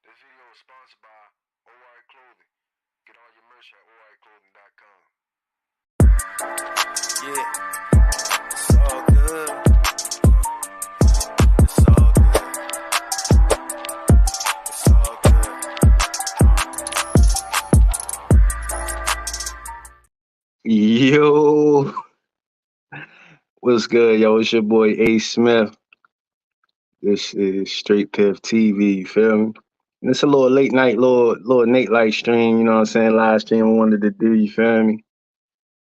This video is sponsored by OI Clothing. Get all your merch at oiclothing.com. Yeah, it's all good. It's all good. It's all good. Yo, what's good, yo? It's your boy A Smith. This is Straight Piff TV, you feel me? And it's a little late night, little Nate light stream, you know what I'm saying? Live stream I wanted to do, you feel me?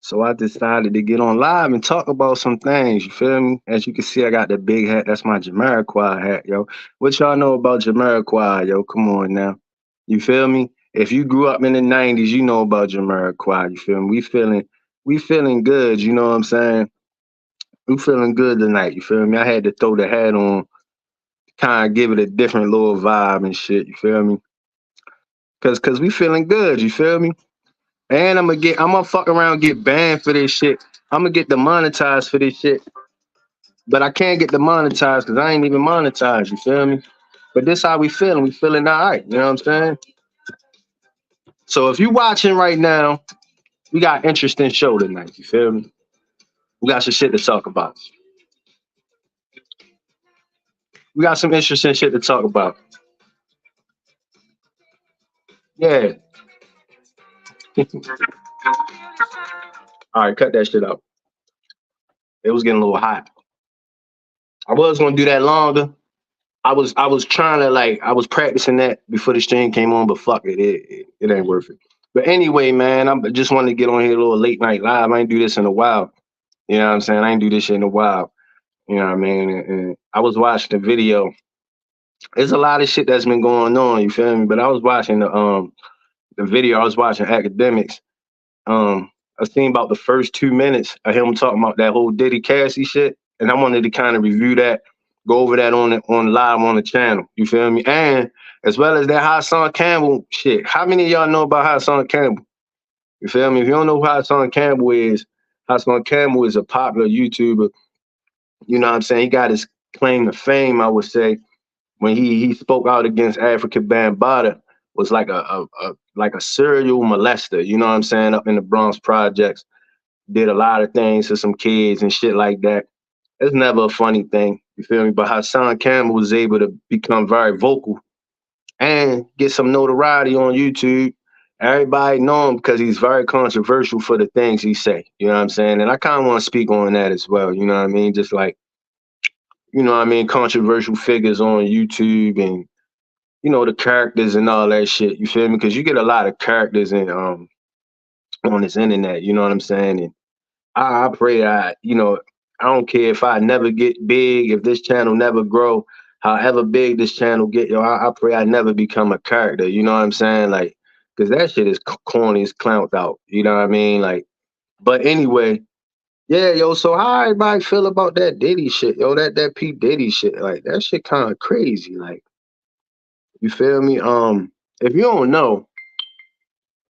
So I decided to get on live and talk about some things, you feel me? As you can see, I got the big hat. That's my Jamiroquai hat, yo. What y'all know about Jamiroquai, yo? Come on now. You feel me? If you grew up in the 90s, you know about Jamiroquai, you feel me? We feeling good, you know what I'm saying? We feeling good tonight, you feel me? I had to throw the hat on, kind of give it a different little vibe and shit, you feel me? Cause we feeling good, you feel me? And I'm gonna fuck around and get banned for this shit. I'm gonna get demonetized for this shit. But I can't get demonetized because I ain't even monetized, you feel me? But this how we feeling. We feeling all right, you know what I'm saying? So if you watching right now, we got an interesting show tonight, you feel me? We got some shit to talk about. We got some interesting shit to talk about. Yeah. All right, cut that shit out. It was getting a little hot. I was gonna do that longer. I was trying to I was practicing that before the stream came on, but fuck it, it ain't worth it. But anyway, man, I just wanted to get on here a little late night live. I ain't do this in a while. You know what I'm saying? I ain't do this shit in a while. You know what I mean? And I was watching the video. There's a lot of shit that's been going on, you feel me? But I was watching the video, I was watching academics. I seen about the first 2 minutes of him talking about that whole Diddy Cassie shit. And I wanted to kind of review that, go over that on live on the channel. You feel me? And as well as that Hassan Campbell shit. How many of y'all know about Hassan Campbell? You feel me? If you don't know who Hassan Campbell is a popular YouTuber. You know what I'm saying? He got his claim to fame, I would say, when he spoke out against African Bambaataa, was like a serial molester, you know what I'm saying, up in the Bronx projects. Did a lot of things to some kids and shit like that. It's never a funny thing, you feel me? But Hassan Campbell was able to become very vocal and get some notoriety on YouTube. Everybody know him because he's very controversial for the things he say, you know what I'm saying? And I kind of want to speak on that as well, you know what I mean? Just like, you know what I mean, controversial figures on YouTube and, you know, the characters and all that shit, you feel me? Because you get a lot of characters in on this internet, you know what I'm saying? And I pray you know, I don't care if I never get big, if this channel never grow, however big this channel get, yo, I pray I never become a character, you know what I'm saying? Like, because that shit is corny as clowned out, you know what I mean? Like, but anyway, yeah, yo, so how everybody feel about that Diddy shit, yo, that P.Diddy shit? Like, that shit kind of crazy, like, you feel me? If you don't know,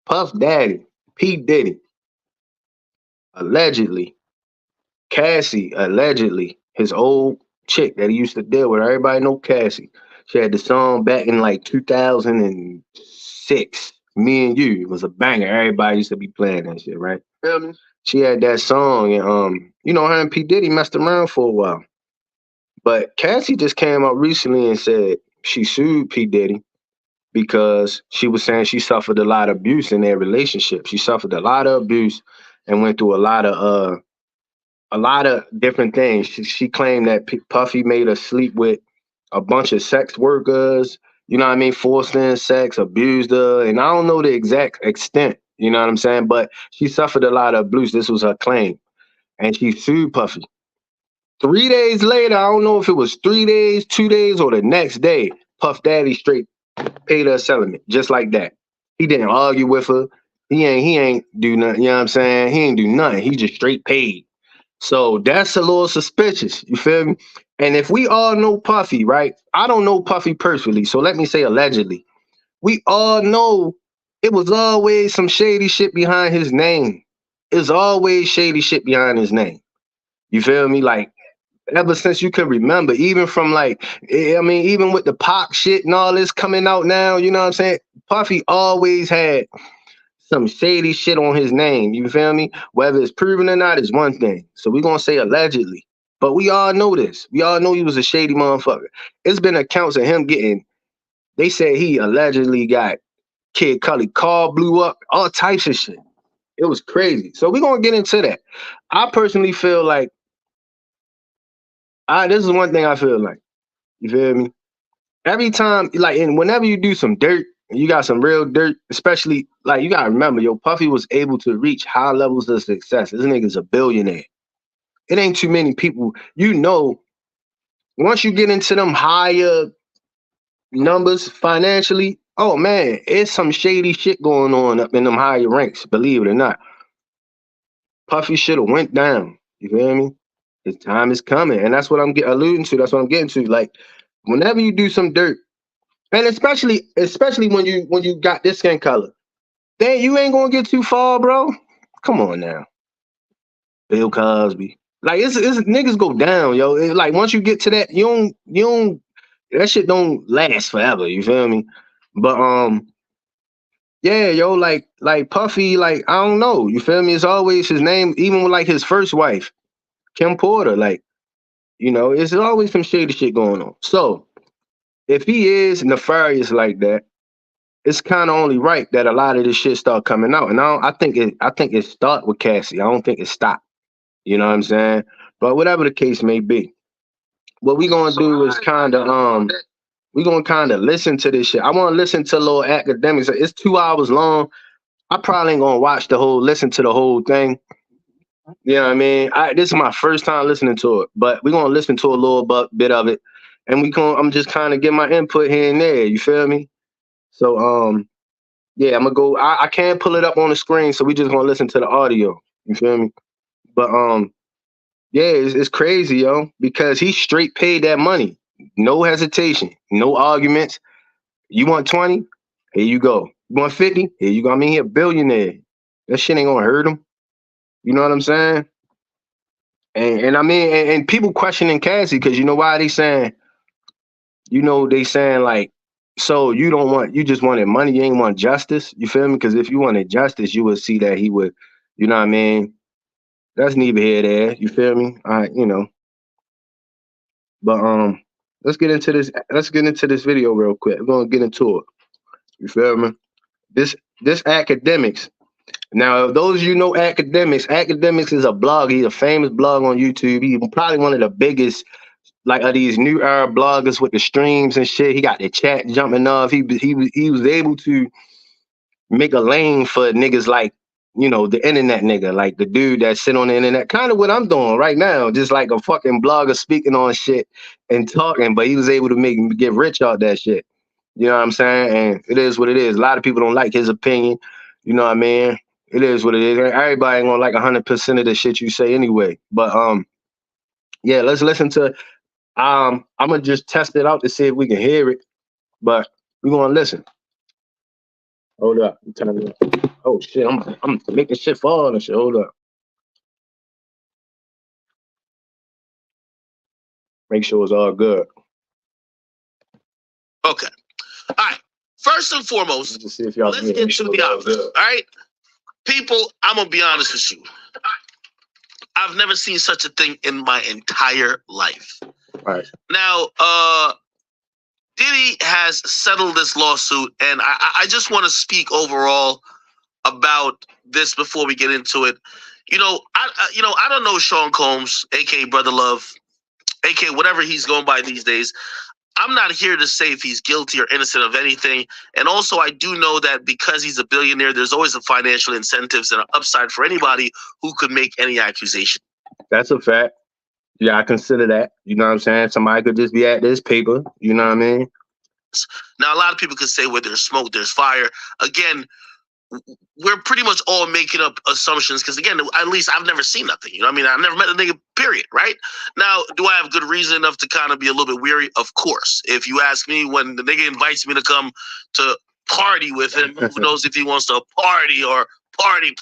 Puff Daddy, P.Diddy, allegedly, Cassie, allegedly, his old chick that he used to deal with. Everybody know Cassie. She had the song back in like 2006. Me and You. It was a banger. Everybody used to be playing that shit, right? Feel me? She had that song, and you know, her and P. Diddy messed around for a while. But Cassie just came out recently and said she sued P. Diddy because she was saying she suffered a lot of abuse in their relationship. She suffered a lot of abuse and went through a lot of different things. She claimed that Puffy made her sleep with a bunch of sex workers, you know what I mean, forced in sex, abused her, and I don't know the exact extent, you know what I'm saying, but she suffered a lot of abuse. This was her claim, and she sued Puffy. 3 days later, I don't know if it was 3 days, 2 days, or the next day, Puff Daddy straight paid her a settlement, just like that. He didn't argue with her. He ain't do nothing, you know what I'm saying? He ain't do nothing. He just straight paid. So that's a little suspicious. You feel me? And if we all know Puffy, right? I don't know Puffy personally, so let me say allegedly. We all know it was always some shady shit behind his name. It's always shady shit behind his name. You feel me? Like ever since you could remember, even from like, I mean, even with the Pac shit and all this coming out now, you know what I'm saying? Puffy always had some shady shit on his name. You feel me? Whether it's proven or not is one thing. So we're gonna say allegedly. But we all know this. We all know he was a shady motherfucker. It's been accounts of him getting, they said he allegedly got Kid Cudi car blew up, all types of shit. It was crazy. So we're gonna get into that. I personally feel like this is one thing I feel like. You feel me? Every time, like, and whenever you do some dirt, and you got some real dirt, especially like you gotta remember, yo, Puffy was able to reach high levels of success. This nigga's a billionaire. It ain't too many people, you know. Once you get into them higher numbers financially, oh man, it's some shady shit going on up in them higher ranks. Believe it or not, Puffy should have went down. You feel me? His time is coming, and that's what I'm alluding to. That's what I'm getting to. Like, whenever you do some dirt, and especially when you got this skin color, then you ain't gonna get too far, bro. Come on now, Bill Cosby. Like it's niggas go down, yo. Like once you get to that, you don't that shit don't last forever. You feel me? But yeah, yo, like Puffy, like I don't know. You feel me? It's always his name, even with like his first wife, Kim Porter. Like it's always some shady shit going on. So if he is nefarious like that, it's kind of only right that a lot of this shit start coming out. And I think it start with Cassie. I don't think it stopped. You know what I'm saying? But whatever the case may be, what we gonna do is we gonna kind of listen to this shit. I want to listen to a little academics. It's 2 hours long. I probably ain't gonna listen to the whole thing. You know what I mean? This is my first time listening to it, but we're gonna listen to a little bit of it, and I'm just kind of get my input here and there. You feel me? So yeah, I'm gonna go. I can't pull it up on the screen, so we just gonna listen to the audio. You feel me? But yeah, it's crazy, yo, because he straight paid that money, no hesitation, no arguments. You want 20? Here you go. You want 50? Here you go. I mean, he a billionaire. That shit ain't gonna hurt him. You know what I'm saying? And I mean, and people questioning Cassie because you know why they saying, they saying like, so you just wanted money, you ain't want justice. You feel me? Because if you wanted justice, you would see that he would, you know what I mean? That's neither here nor there. You feel me? All right, But let's get into this. Let's get into this video real quick. We're gonna get into it. You feel me? This academics. Now, those academics is a blog. He's a famous blog on YouTube. He's probably one of the biggest, like, of these new era bloggers with the streams and shit. He got the chat jumping off. He was able to make a lane for niggas like, the internet nigga, like the dude that sit on the internet. Kind of what I'm doing right now, just like a fucking blogger speaking on shit and talking, but he was able to get rich out that shit. You know what I'm saying? And it is what it is. A lot of people don't like his opinion. You know what I mean? It is what it is. Everybody ain't gonna like 100% of the shit you say anyway. But yeah, let's listen to. I'm gonna just test it out to see if we can hear it. But we're gonna listen. Hold up. Turn it up. Oh shit! I'm making shit fall and shit. Hold up. Make sure it's all good. Okay. All right. First and foremost, Let's see if y'all let's get to the obvious. All right. People, I'm going to be honest with you. I've never seen such a thing in my entire life. All right. Now, Diddy has settled this lawsuit, and I just want to speak overall about this before we get into it. I don't know Sean Combs, aka Brother Love, aka whatever he's going by these days. I'm not here to say if he's guilty or innocent of anything. And also, I do know that because he's a billionaire, there's always a financial incentives and an upside for anybody who could make any accusation. That's a fact. Yeah, I consider that. You know what I'm saying? Somebody could just be at this paper. You know what I mean? Now, a lot of people could say where there's smoke, there's fire. Again, we're pretty much all making up assumptions because, again, at least I've never seen nothing. You know what I mean? I've never met a nigga, period, right? Now, do I have good reason enough to kind of be a little bit weary? Of course. If you ask me, when the nigga invites me to come to party with him, who knows if he wants to party or party.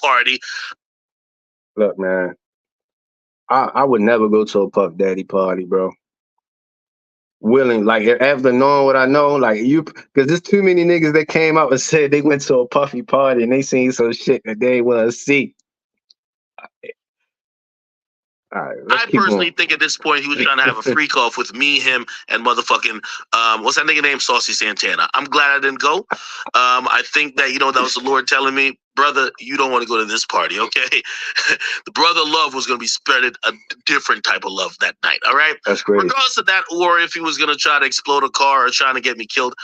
Look, man. I would never go to a Puff Daddy party, bro. Willing, like after knowing what I know, like you, because there's too many niggas that came out and said they went to a Puffy party and they seen some shit that they want to see. All right, let's I keep personally on. think at this point he was trying to have a freak off with me, him, and motherfucking what's that nigga named Saucy Santana. I'm glad I didn't go. I think that that was the Lord telling me, brother, you don't want to go to this party, okay? The brother love was gonna be spreaded a different type of love that night. All right. That's great. Regardless of that, or if he was gonna try to explode a car or trying to get me killed.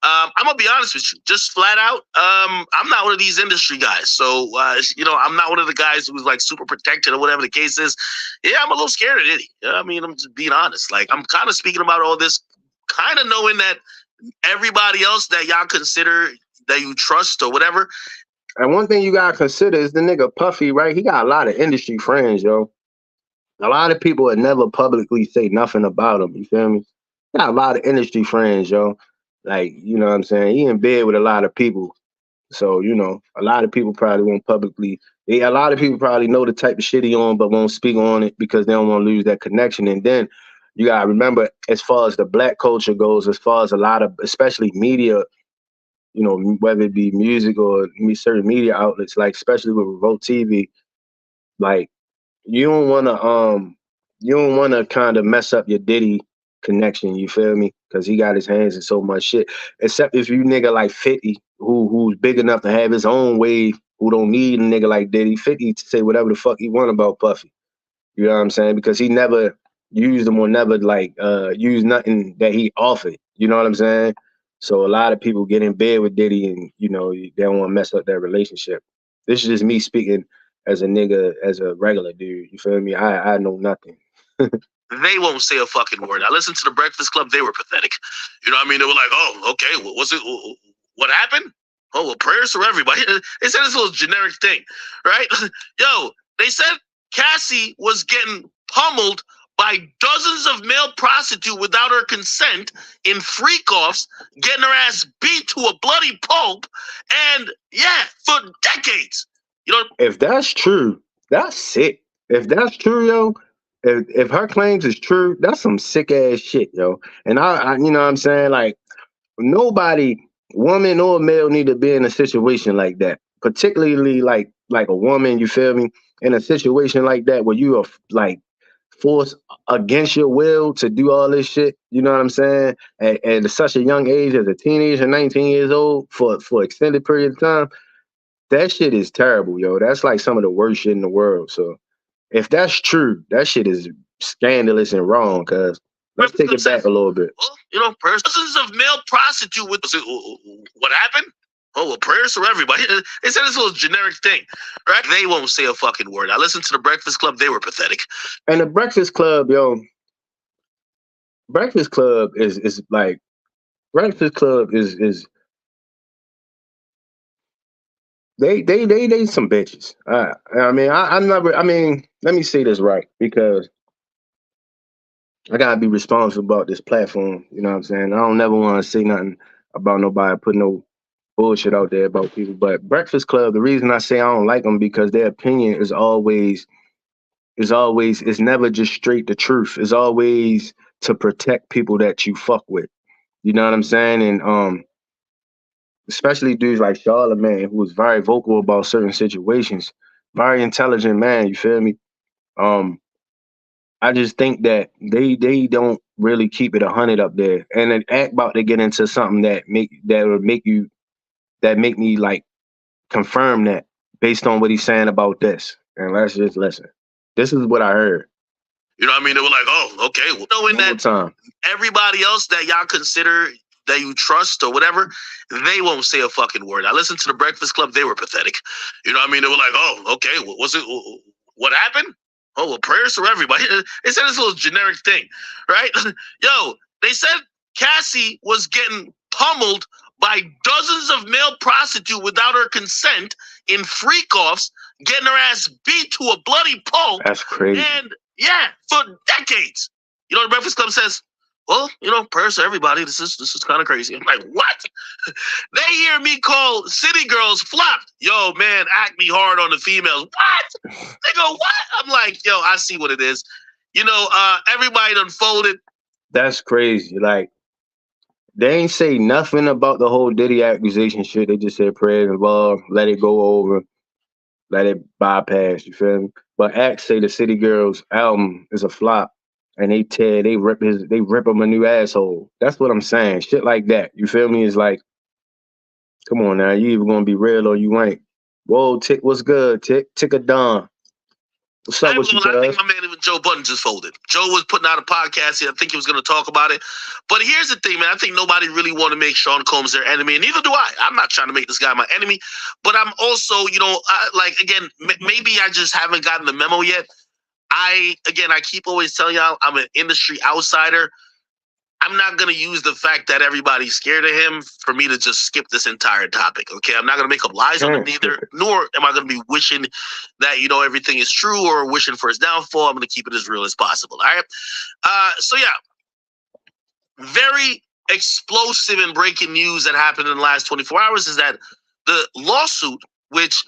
I'm gonna be honest with you, just flat out. I'm not one of these industry guys, so I'm not one of the guys who's like super protected or whatever the case is. Yeah, I'm a little scared of Diddy. I mean, I'm just being honest. Like, I'm kind of speaking about all this, kind of knowing that everybody else that y'all consider that you trust or whatever. And one thing you gotta consider is the nigga Puffy, right? He got a lot of industry friends, yo. A lot of people would never publicly say nothing about him. You feel me? Got a lot of industry friends, yo. Like, you know what I'm saying? He in bed with a lot of people. So, a lot of people probably won't publicly. A lot of people probably know the type of shit he on, but won't speak on it because they don't want to lose that connection. And then you gotta remember, as far as the black culture goes, as far as a lot of, especially media, whether it be music or certain media outlets, like especially with Revolt TV, like you don't want to kind of mess up your Diddy connection. You feel me? Because he got his hands in so much shit. Except if you nigga like 50, who's big enough to have his own wave, who don't need a nigga like Diddy. 50 to say whatever the fuck he want about Puffy. You know what I'm saying? Because he never used him or never used nothing that he offered. You know what I'm saying? So a lot of people get in bed with Diddy and they don't want to mess up their relationship. This is just me speaking as a nigga, as a regular dude. You feel me? I know nothing. They won't say a fucking word. I listened to the Breakfast Club. They were pathetic. You know what I mean? They were like, oh, okay. Was it? What happened? Oh, well, prayers for everybody. They said this little generic thing, right? Yo, they said Cassie was getting pummeled by dozens of male prostitutes without her consent in freak-offs, getting her ass beat to a bloody pulp, and yeah, for decades. If that's true, that's sick. If that's true, yo, if her claims is true, that's some sick ass shit, yo. And I you know what I'm saying? Like, nobody, woman or male, need to be in a situation like that. Particularly like a woman, you feel me? In a situation like that where you are like forced against your will to do all this shit, you know what I'm saying? At such a young age, as a teenager, 19 years old, for extended period of time, that shit is terrible, yo. That's like some of the worst shit in the world. So if that's true, that shit is scandalous and wrong, cuz let's take it back a little bit. Well, dozens of male prostitutes with what happened? Oh, well, prayers for everybody. They said this little generic thing, right? They won't say a fucking word. I listened to the Breakfast Club. They were pathetic. And the Breakfast Club, yo, Breakfast Club is like, Breakfast Club is they some bitches. I mean, let me say this right, because I gotta be responsible about this platform. You know what I'm saying? I don't never want to say nothing about nobody, put no bullshit out there about people. But Breakfast Club, the reason I say I don't like them, because their opinion is it's never just straight the truth. It's always to protect people that you fuck with. You know what I'm saying? And especially dudes like Charlamagne, who was very vocal about certain situations, very intelligent man. You feel me? I just think that they don't really keep it 100 up there, and then act about to get into something that make me like confirm that based on what he's saying about this. And let's just listen. This is what I heard. You know what I mean? They were like, oh, okay. Well, knowing that everybody else that y'all consider that you trust or whatever, they won't say a fucking word. I listened to the Breakfast Club. They were pathetic. You know what I mean? They were like, oh, okay. Well, what happened? Oh, well, prayers for everybody. They said this little generic thing, right? Yo, they said Cassie was getting pummeled by dozens of male prostitutes without her consent in freak-offs, getting her ass beat to a bloody pulp. That's crazy. And yeah, for decades. You know, the Breakfast Club says, well, prayers to everybody. This is kind of crazy. I'm like, what? They hear me call City Girls flopped. Yo, man, Acme hard on the females. What? They go, what? I'm like, yo, I see what it is. You know, everybody done folded. That's crazy. Like, they ain't say nothing about the whole Diddy accusation shit. They just said prayers involved, let it go over, let it bypass, you feel me? But Axe say the City Girls album is a flop and they rip him a new asshole. That's what I'm saying. Shit like that. You feel me? It's like, come on now, you either gonna be real or you ain't. Whoa, Tick, what's good? Tick a Don. What's up with you, I think cuz? my man, even Joe Budden just folded. Joe was putting out a podcast here. I think he was going to talk about it. But here's the thing, man. I think nobody really want to make Sean Combs their enemy, and neither do I. I'm not trying to make this guy my enemy. But I'm also, you know, maybe I just haven't gotten the memo yet. I keep always telling y'all I'm an industry outsider. I'm not going to use the fact that everybody's scared of him for me to just skip this entire topic, okay? I'm not going to make up lies on it either, nor am I going to be wishing that, you know, everything is true or wishing for his downfall. I'm going to keep it as real as possible, all right? So, yeah, very explosive and breaking news that happened in the last 24 hours is that the lawsuit, which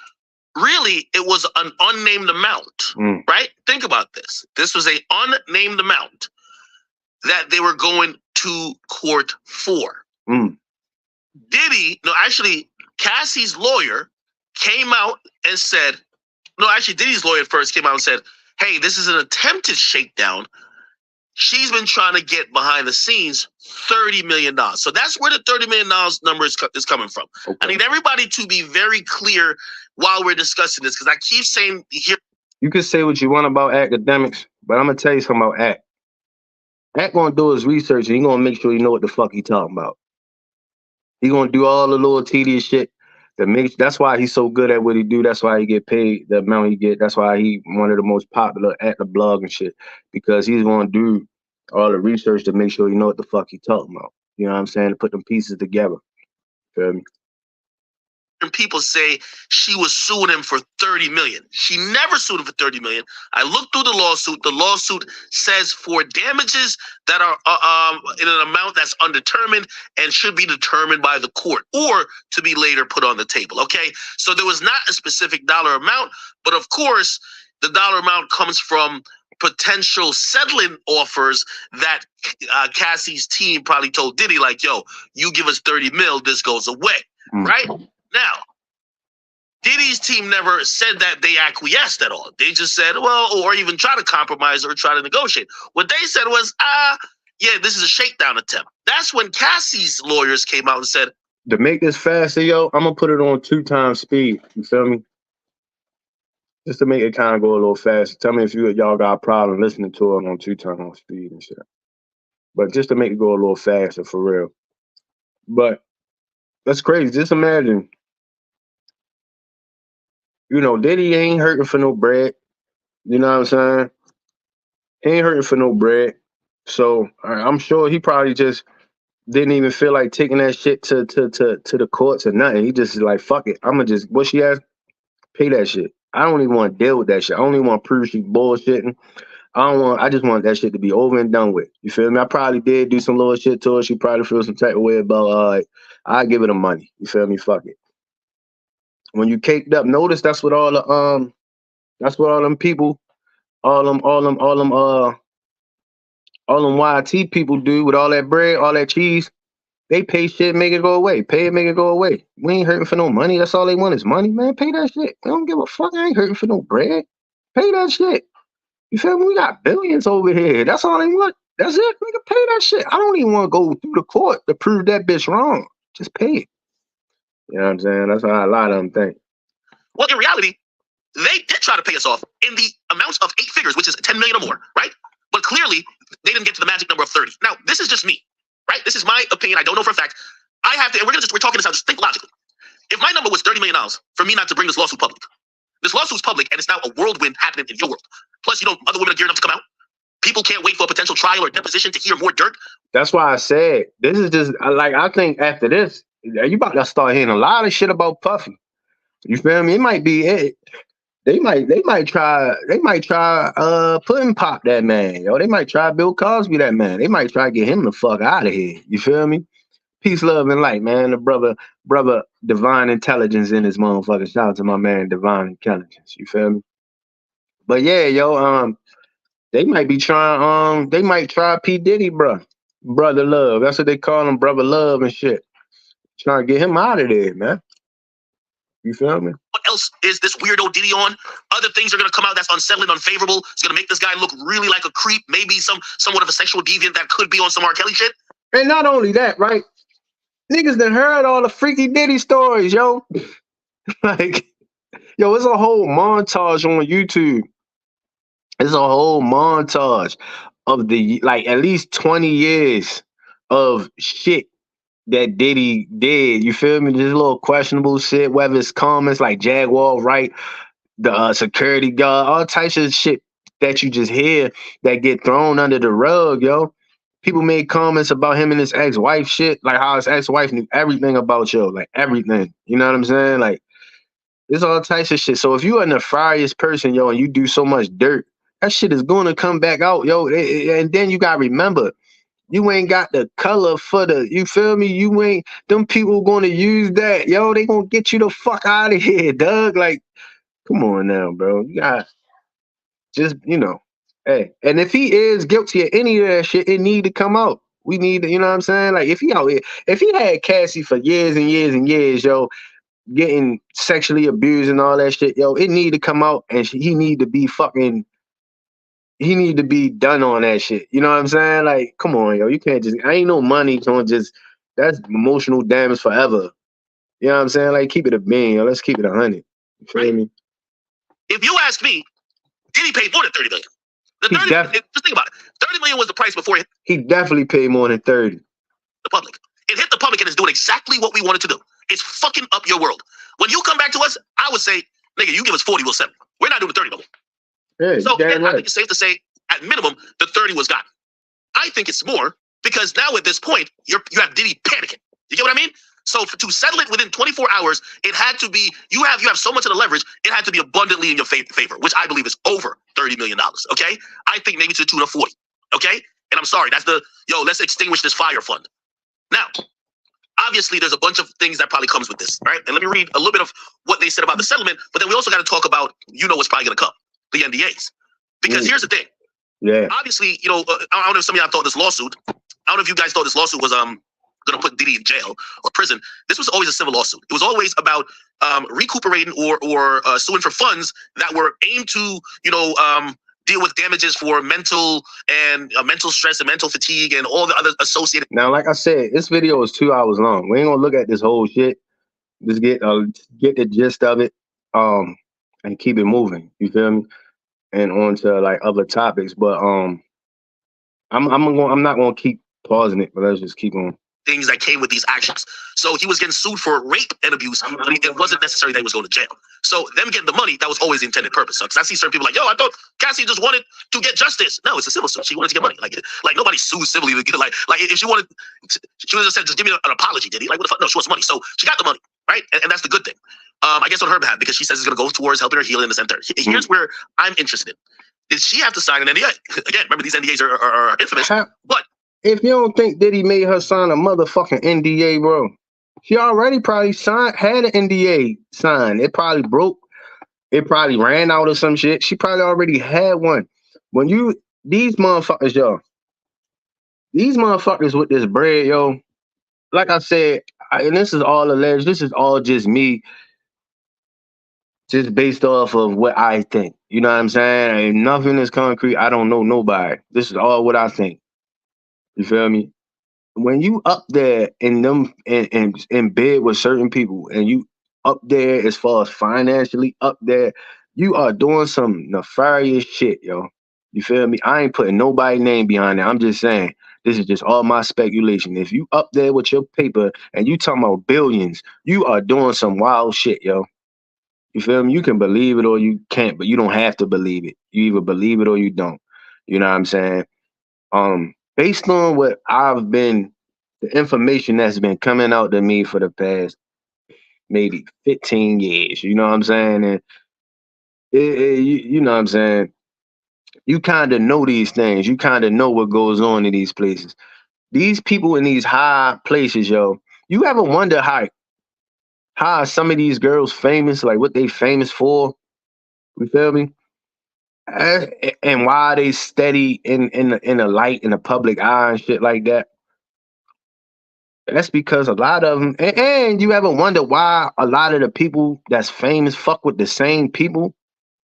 really it was an unnamed amount, right? Think about this. This was an unnamed amount that they were going to court for. Cassie's lawyer came out and said, Diddy's lawyer first came out and said, hey, this is an attempted shakedown. She's been trying to get behind the scenes $30 million. So that's where the $30 million number is coming from. Okay. I need everybody to be very clear while we're discussing this, because I keep saying here. You can say what you want about academics, but I'm going to tell you something about Act. Act gonna do his research and he gonna make sure he know what the fuck he talking about. He gonna do all the little tedious shit that makes. That's why he's so good at what he do. That's why he get paid the amount he get. That's why he one of the most popular at the blog and shit, because he's gonna do all the research to make sure he know what the fuck he talking about. You know what I'm saying? To put them pieces together. Feel me? People say she was suing him for $30 million. She never sued him for $30 million. I looked through the lawsuit. The lawsuit says for damages that are in an amount that's undetermined and should be determined by the court or to be later put on the table. Okay, so there was not a specific dollar amount, but of course the dollar amount comes from potential settling offers that Cassie's team probably told Diddy, like, yo, you give us 30 mil, this goes away, right? Now, Diddy's team never said that they acquiesced at all. They just said, well, or even try to compromise or try to negotiate. What they said was, yeah, this is a shakedown attempt. That's when Cassie's lawyers came out and said, to make this faster, yo, I'm going to put it on 2 times speed. You feel me? Just to make it kind of go a little faster. Tell me if y'all got a problem listening to it on 2 times speed and shit. But just to make it go a little faster, for real. But that's crazy. Just imagine. You know, Diddy ain't hurting for no bread. You know what I'm saying? He ain't hurting for no bread. So I'm sure he probably just didn't even feel like taking that shit to the courts or nothing. He just is like, fuck it. I'm going to just, what she asked? Pay that shit. I don't even want to deal with that shit. I don't even want to prove she bullshitting. I just want that shit to be over and done with. You feel me? I probably did do some little shit to her. She probably feels some type of way about, I give her the money. You feel me? Fuck it. When you caked up, notice that's what all them people, all them YT people do with all that bread, all that cheese. They pay shit, make it go away. Pay it, make it go away. We ain't hurting for no money. That's all they want is money, man. Pay that shit. They don't give a fuck. I ain't hurting for no bread. Pay that shit. You feel me? We got billions over here. That's all they want. That's it. Nigga, pay that shit. I don't even want to go through the court to prove that bitch wrong. Just pay it. You know what I'm saying? That's how a lot of them think. Well, in reality, they did try to pay us off in the amounts of 8 figures, which is 10 million or more, right? But clearly, they didn't get to the magic number of 30. Now, this is just me, right? This is my opinion. I don't know for a fact. I have to, and we're talking this out, just think logically. If my number was $30 million for me not to bring this lawsuit public, this lawsuit's public, and it's now a whirlwind happening in your world. Plus, you know, other women are gearing up to come out. People can't wait for a potential trial or deposition to hear more dirt. That's why I said, this is just, like, I think after this, you about to start hearing a lot of shit about Puffy. You feel me? It might be it. They might try Puddin' Pop that man, yo. They might try Bill Cosby that man. They might try to get him the fuck out of here. You feel me? Peace, love, and light, man. The brother, divine intelligence in his motherfucker. Shout out to my man, divine intelligence. You feel me? But yeah, yo, they might be trying, they might try P. Diddy, brother love. That's what they call him, brother love and shit. Trying to get him out of there, man. You feel me? What else is this weirdo Diddy on? Other things are gonna come out that's unsettling, unfavorable. It's gonna make this guy look really like a creep, maybe somewhat of a sexual deviant that could be on some R. Kelly shit. And not only that, right? Niggas done heard all the freaky Diddy stories, yo. Like, yo, it's a whole montage on YouTube. It's a whole montage of the, like, at least 20 years of shit that Diddy did. You feel me? Just little questionable shit, whether it's comments like Jaguar, right? The security guard, all types of shit that you just hear that get thrown under the rug, yo. People made comments about him and his ex-wife shit, like how his ex-wife knew everything about yo, like everything. You know what I'm saying? Like, there's all types of shit. So if you are a nefarious person, yo, and you do so much dirt, that shit is going to come back out, yo. And then you got to remember, you ain't got the color for the, you feel me? You ain't, them people going to use that, yo. They going to get you the fuck out of here, Doug. Like, come on now, bro. You got just, you know, hey. And if he is guilty of any of that shit, it need to come out. We need to, you know what I'm saying? Like, if he out here, if he had Cassie for years and years and years, yo, getting sexually abused and all that shit, yo, it need to come out, and he need to be fucking, he need to be done on that shit. You know what I'm saying? Like, come on, yo. You can't just, I ain't no money going just, that's emotional damage forever. You know what I'm saying? Like, keep it a bean, yo. Let's keep it 100. You feel me? If you ask me, Diddy paid more than 30 million. The 30 just think about it. 30 million was the price before it hit he definitely paid more than 30. the public. It hit the public and is doing exactly what we wanted to do. It's fucking up your world. When you come back to us, I would say, nigga, you give us 40, we'll 70. We're not doing 30 million. Yeah, So right. I think it's safe to say, at minimum, the 30 was gotten. I think it's more because now at this point, you have Diddy panicking. You get what I mean? So to settle it within 24 hours, it had to be, you have so much of the leverage, it had to be abundantly in your favor, which I believe is over $30 million, okay? I think maybe to the tune of 40, okay? And I'm sorry, that's the, let's extinguish this fire fund. Now, obviously, there's a bunch of things that probably comes with this, right? And let me read a little bit of what they said about the settlement, but then we also got to talk about, what's probably going to come, the NDAs. Because here's the thing. Yeah. Obviously, I don't know if some of y'all thought this lawsuit, I don't know if you guys thought this lawsuit was going to put Diddy in jail or prison. This was always a civil lawsuit. It was always about recuperating or suing for funds that were aimed to, deal with damages for mental stress and mental fatigue and all the other associated. Now, like I said, this video is 2 hours long. We ain't gonna look at this whole shit. Just get the gist of it, and keep it moving. You feel me? And on to like other topics. But I'm not gonna keep pausing it, but let's just keep on. Things that came with these actions. So he was getting sued for rape and abuse, but it wasn't necessary that he was going to jail. So them getting the money, that was always the intended purpose. Because I see certain people like, I thought Cassie just wanted to get justice. No, it's a civil suit. She wanted to get money. Like nobody sues civilly to get like if she wanted, she would have said, just give me an apology, Diddy. Like, what the fuck? No, she wants money. So she got the money, right? And that's the good thing. I guess on her behalf, because she says it's going to go towards helping her heal in the center. Here's where I'm interested in. Did she have to sign an NDA? Again, remember these NDAs are infamous. But if you don't think Diddy made her sign a motherfucking NDA, bro, she already probably had an NDA signed. It probably broke. It probably ran out or some shit. She probably already had one. When these motherfuckers, yo, these motherfuckers with this bread, yo, like I said, and this is all alleged. This is all just me, just based off of what I think. You know what I'm saying? Ain't nothing is concrete. I don't know nobody. This is all what I think. You feel me? When you up there in bed with certain people, and you up there as far as financially up there, you are doing some nefarious shit, yo. You feel me? I ain't putting nobody's name behind it. I'm just saying, this is just all my speculation. If you up there with your paper and you talking about billions, you are doing some wild shit, yo. You feel me? You can believe it or you can't, but you don't have to believe it. You either believe it or you don't. You know what I'm saying? Based on what the information that's been coming out to me for the past maybe 15 years, you know what I'm saying? And you know what I'm saying? You kind of know these things. You kind of know what goes on in these places. these people in these high places, yo, you ever wonder how some of these girls famous, like what they famous for? You feel me? And why they steady in the light in the public eye and shit like that? That's because a lot of them, and you ever wonder why a lot of the people that's famous fuck with the same people?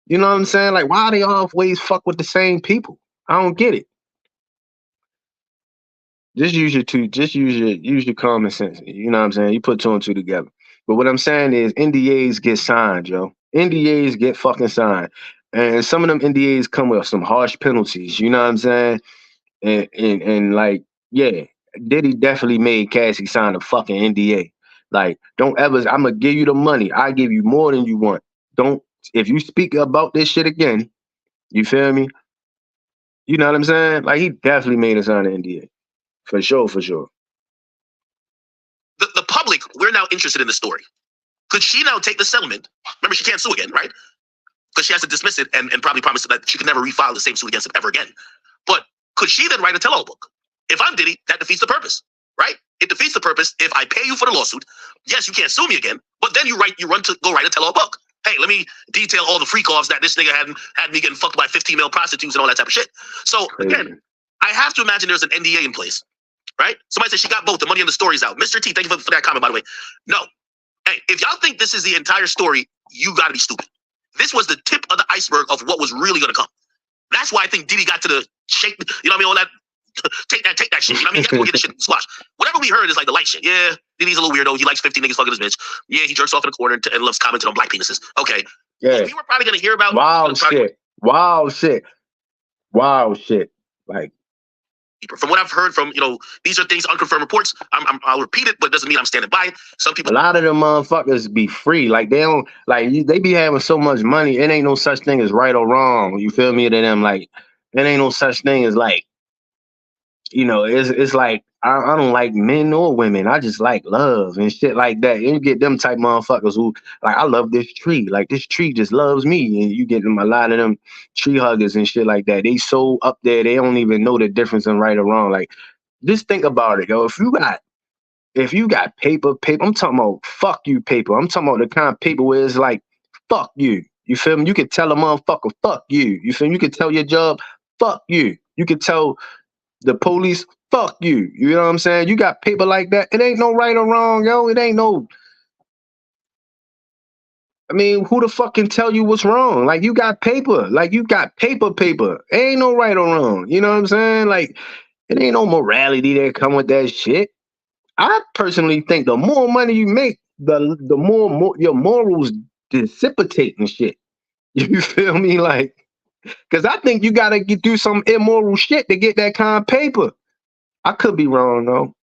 You know what I'm saying? Like, why they always fuck with the same people? I don't get it. Just use your common sense. You know what I'm saying? You put two and two together. But what I'm saying is NDAs get signed, yo. NDAs get fucking signed. And some of them NDAs come with some harsh penalties. You know what I'm saying? And like, yeah, Diddy definitely made Cassie sign a fucking NDA. Like, don't ever, I'm gonna give you the money. I give you more than you want. Don't, if you speak about this shit again, you feel me? You know what I'm saying? Like, he definitely made us sign an NDA. For sure, for sure. The public, we're now interested in the story. Could she now take the settlement? Remember, she can't sue again, right? Because she has to dismiss it and probably promise that she can never refile the same suit against him ever again. But could she then write a tell-all book? If I'm Diddy, that defeats the purpose, right? It defeats the purpose if I pay you for the lawsuit. Yes, you can't sue me again, but then you run to go write a tell-all book. Hey, let me detail all the freak-offs that this nigga had me getting fucked by 15 male prostitutes and all that type of shit. So again, I have to imagine there's an NDA in place, right? Somebody said she got both. The money and the story's out. Mr. T, thank you for that comment, by the way. No. Hey, if y'all think this is the entire story, you gotta be stupid. This was the tip of the iceberg of what was really gonna come. That's why I think Diddy got to the shake, you know what I mean? All that, take that shit. You know what I mean? He got to go get the shit squash. Whatever we heard is like the light shit. Yeah, Diddy's a little weirdo. He likes 50 niggas fucking his bitch. Yeah, he jerks off in the corner and loves commenting on black penises. Okay. Yeah. We were probably gonna hear about wild shit. Like, from what I've heard from, these are things, unconfirmed reports. I'll repeat it, but it doesn't mean I'm standing by it. Some people, a lot of them motherfuckers be free. Like, they don't, like, they be having so much money. It ain't no such thing as right or wrong. You feel me? To them, like, it ain't no such thing as like, it's like, I don't like men or women. I just like love and shit like that. And you get them type motherfuckers who, like, I love this tree. Like, this tree just loves me. And you get them, a lot of them tree huggers and shit like that. They so up there, they don't even know the difference in right or wrong. Like, just think about it, yo. If you got paper, I'm talking about fuck you paper. I'm talking about the kind of paper where it's like, fuck you. You feel me? You could tell a motherfucker, fuck you. You feel me? You could tell your job, fuck you. You could tell the police, fuck you. You know what I'm saying? You got paper like that. It ain't no right or wrong, yo. It ain't no. I mean, who the fuck can tell you what's wrong? Like, you got paper. Like, you got paper. It ain't no right or wrong. You know what I'm saying? Like, it ain't no morality that come with that shit. I personally think the more money you make, the more your morals dissipate and shit. You feel me? Like, because I think you gotta do some immoral shit to get that kind of paper. I could be wrong though.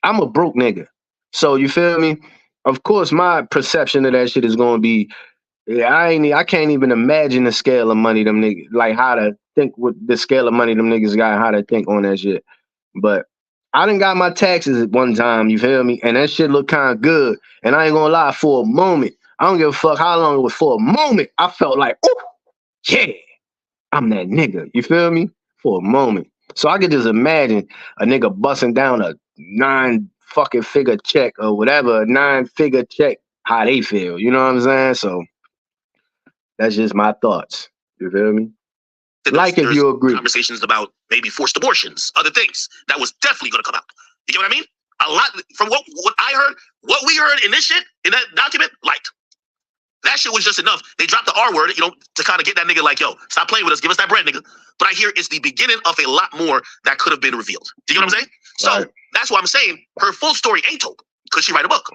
I'm a broke nigga, so you feel me? Of course, my perception of that shit is gonna be, I can't even imagine the scale of money them niggas, like how to think with the scale of money them niggas got, how to think on that shit. But I done got my taxes at one time, you feel me? And that shit look kind of good. And I ain't gonna lie, for a moment, I don't give a fuck how long it was, for a moment, I felt like, oh, yeah, I'm that nigga. You feel me? For a moment. So I could just imagine a nigga busting down a 9-figure check or whatever, a 9-figure check, how they feel. You know what I'm saying? So that's just my thoughts. You feel me? Like, if you agree. Conversations about maybe forced abortions, other things that was definitely going to come out. You get what I mean? A lot from what I heard, what we heard in this shit, in that document, like, that shit was just enough. They dropped the R word, to kind of get that nigga like, yo, stop playing with us, give us that bread, nigga. But I hear it's the beginning of a lot more that could have been revealed. Do you know what I'm saying? Right. So that's why I'm saying her full story ain't told. Could she write a book?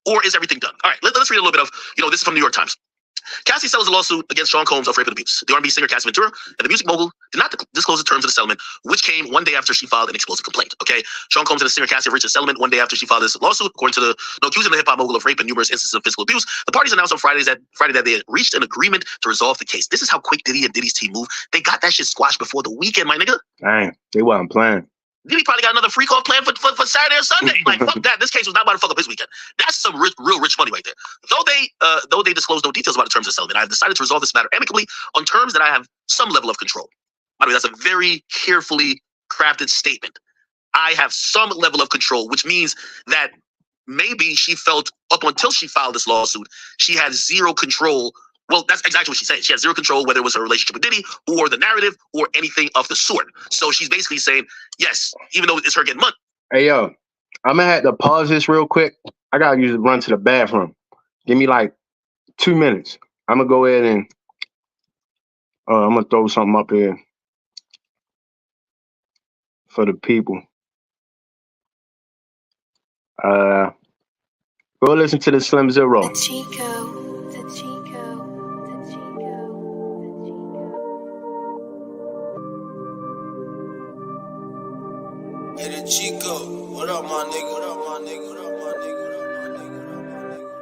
Or is everything done? All right, let's read a little bit of, this is from New York Times. Cassie settles a lawsuit against Sean Combs of rape and abuse. The R&B singer Cassie Ventura and the music mogul did not disclose the terms of the settlement, which came one day after she filed an explosive complaint. Okay, Sean Combs and the singer Cassie have reached a settlement one day after she filed this lawsuit, according to the accusing the hip hop mogul of rape and numerous instances of physical abuse. The parties announced on Friday that they had reached an agreement to resolve the case. This is how quick Diddy and Diddy's team move. They got that shit squashed before the weekend, my nigga. Dang, they wasn't playing. Diddy probably got another freak off plan for Saturday or Sunday. Like, fuck that. This case was not about to fuck up his weekend. That's some real rich money right there. Though they disclosed no details about the terms of the settlement, I've decided to resolve this matter amicably on terms that I have some level of control. By the way, that's a very carefully crafted statement. I have some level of control, which means that maybe she felt up until she filed this lawsuit, she had zero control. Well, that's exactly what she's saying. She had zero control, whether it was her relationship with Diddy or the narrative or anything of the sort. So she's basically saying, yes, even though it's her getting money. Hey, yo, I'm going to have to pause this real quick. I got to run to the bathroom. Give me like 2 minutes. I'm going to go ahead and I'm going to throw something up here for the people. Go listen to the Slim Zero. The Chico, the Chico, the Chico, the Chico. Hey, the Chico. What up, my nigga? What up, my nigga? What up, my nigga? What up, my nigga? What up, my nigga?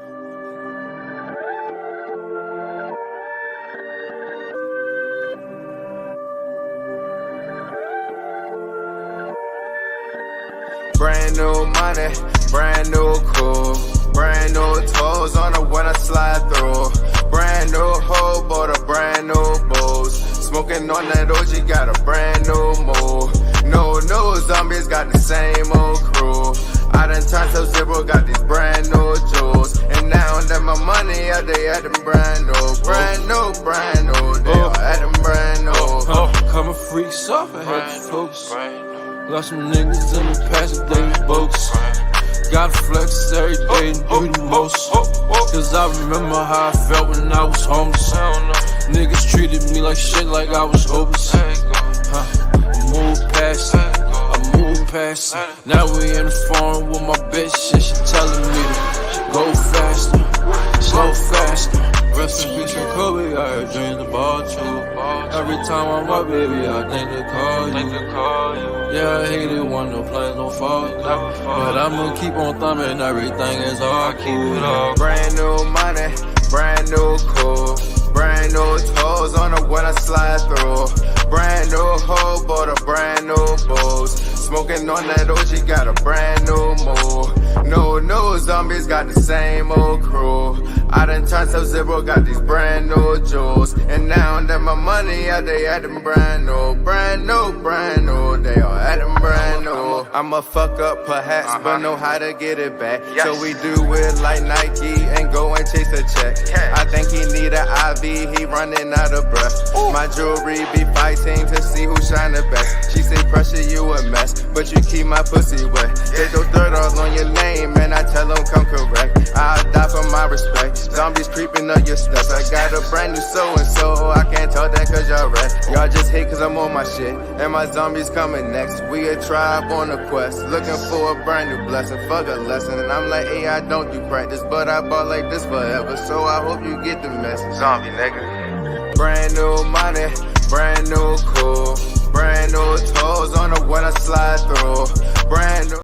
Brand new money, brand new cool, brand new toes on her when I slide through. Brand new hoe, bought a brand new booze. Smoking on that OG, got a brand new move. No new zombies, got the same old crew. I done turned to zero, got these brand new jewels. And now that my money out, they at them brand new, brand new, brand new. They all at them brand new. Coming freaks off, I had to focus. Lost some niggas in the past, they was bogus. Gotta flex every day and do the most. Cause I remember how I felt when I was homeless. Niggas treated me like shit, like I was hopeless. I moved past it, I moved past it. Now we in the phone with my bitch and she telling me to go faster, slow faster. Rest in peace and Kobe, I heard dreams about you. Every time I'm up, baby, I think to call you. Yeah, I hate it when the planes don't fall. But I'ma keep on thumbing, everything is all cool. Brand new money, brand new cool. Brand new toes on her when I slide through. Brand new hoe, bought a brand new booze. Smoking on that OG, got a brand new move. No new zombies, got the same old crew. I done turned to zero, got these brand new jewels. And now that my money out, they at them brand new, brand new, brand new. They all at them brand new. I'ma fuck up perhaps, but know how to get it back. So we do it like Nike and go and chase a check. I think he need an IV, he running out of breath. My jewelry be fighting to see who shine the best. She say pressure, you a mess, but you keep my pussy wet. They throw dirt all on your name and I tell them come correct. I'll die for my respect. Zombies creeping up your steps. I got a brand new so-and-so. I can't tell that cause y'all rest. Y'all just hate cause I'm on my shit. And my zombies coming next. We a tribe on a quest. Looking for a brand new blessing. Fuck a lesson. And I'm like, hey, I don't do practice. But I bought like this forever. So I hope you get the message. Zombie nigga. Brand new money. Brand new cool. Brand new toes on her when I slide through. Brand new.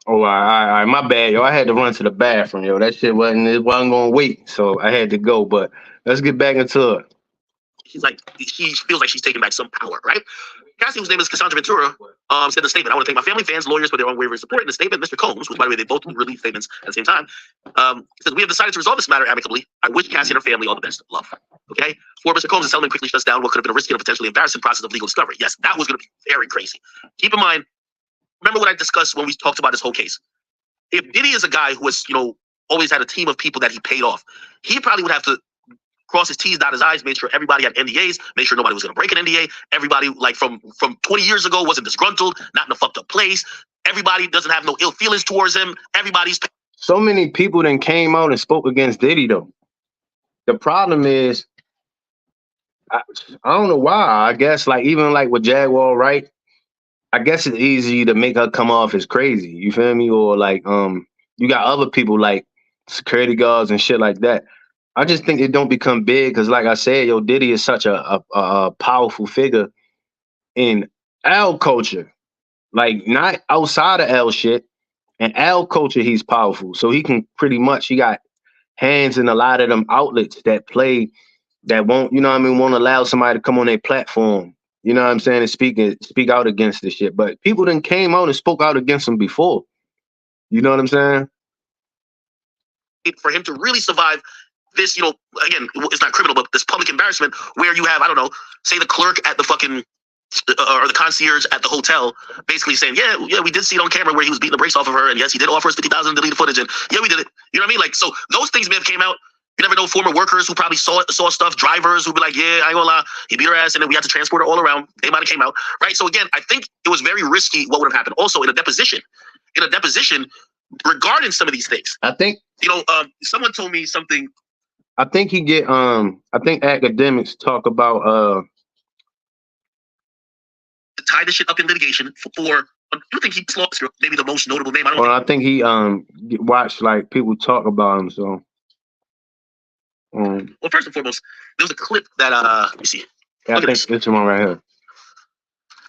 Oh, all right, my bad, yo. I had to run to the bathroom, yo. That shit wasn't going to wait, so I had to go. But let's get back into it. She's like, she feels like she's taking back some power, right? Cassie, whose name is Cassandra Ventura, said in a statement, I want to thank my family, fans, lawyers for their unwavering support. In the statement, Mr. Combs, which, by the way, they both released statements at the same time, said, we have decided to resolve this matter amicably. I wish Cassie and her family all the best. Love. Okay? For Mr. Combs, the settlement quickly shuts down what could have been a risky and potentially embarrassing process of legal discovery. Yes, that was going to be very crazy. Keep in mind, remember what I discussed when we talked about this whole case. If Diddy is a guy who has, always had a team of people that he paid off, he probably would have to cross his T's, dot his I's, made sure everybody had NDAs, made sure nobody was going to break an NDA. Everybody, like from 20 years ago, wasn't disgruntled, not in a fucked up place. Everybody doesn't have no ill feelings towards him. Everybody's... So many people then came out and spoke against Diddy, though. The problem is, I don't know why. I guess, even with Jaguar, right? I guess it's easy to make her come off as crazy. You feel me? Or you got other people like security guards and shit like that. I just think it don't become big because, like I said, yo, Diddy is such a powerful figure in L culture. Like, not outside of L shit. In L culture, he's powerful. So he can he got hands in a lot of them outlets that play, that won't, won't allow somebody to come on their platform. You know what I'm saying? And speak out against this shit. But people then came out and spoke out against him before. You know what I'm saying? For him to really survive this, again, it's not criminal, but this public embarrassment where you have, I don't know, say the clerk at the fucking or the concierge at the hotel, basically saying, yeah, we did see it on camera where he was beating the brakes off of her, and yes, he did offer us $50,000 deleted footage, and yeah, we did it. You know what I mean? Like, so those things may have came out. You never know. Former workers who probably saw stuff, drivers who'd be like, yeah, I ain't gonna lie, he beat her ass, and then we had to transport her all around. They might have came out, right? So again, I think it was very risky what would have happened. Also, in a deposition regarding some of these things, I think someone told me something. I think he get I think academics talk about tie this shit up in litigation for. I think he's lost maybe the most notable name. I think he watched like people talk about him. So. Well, first and foremost, there was a clip that let me see. Yeah, I think this one right here.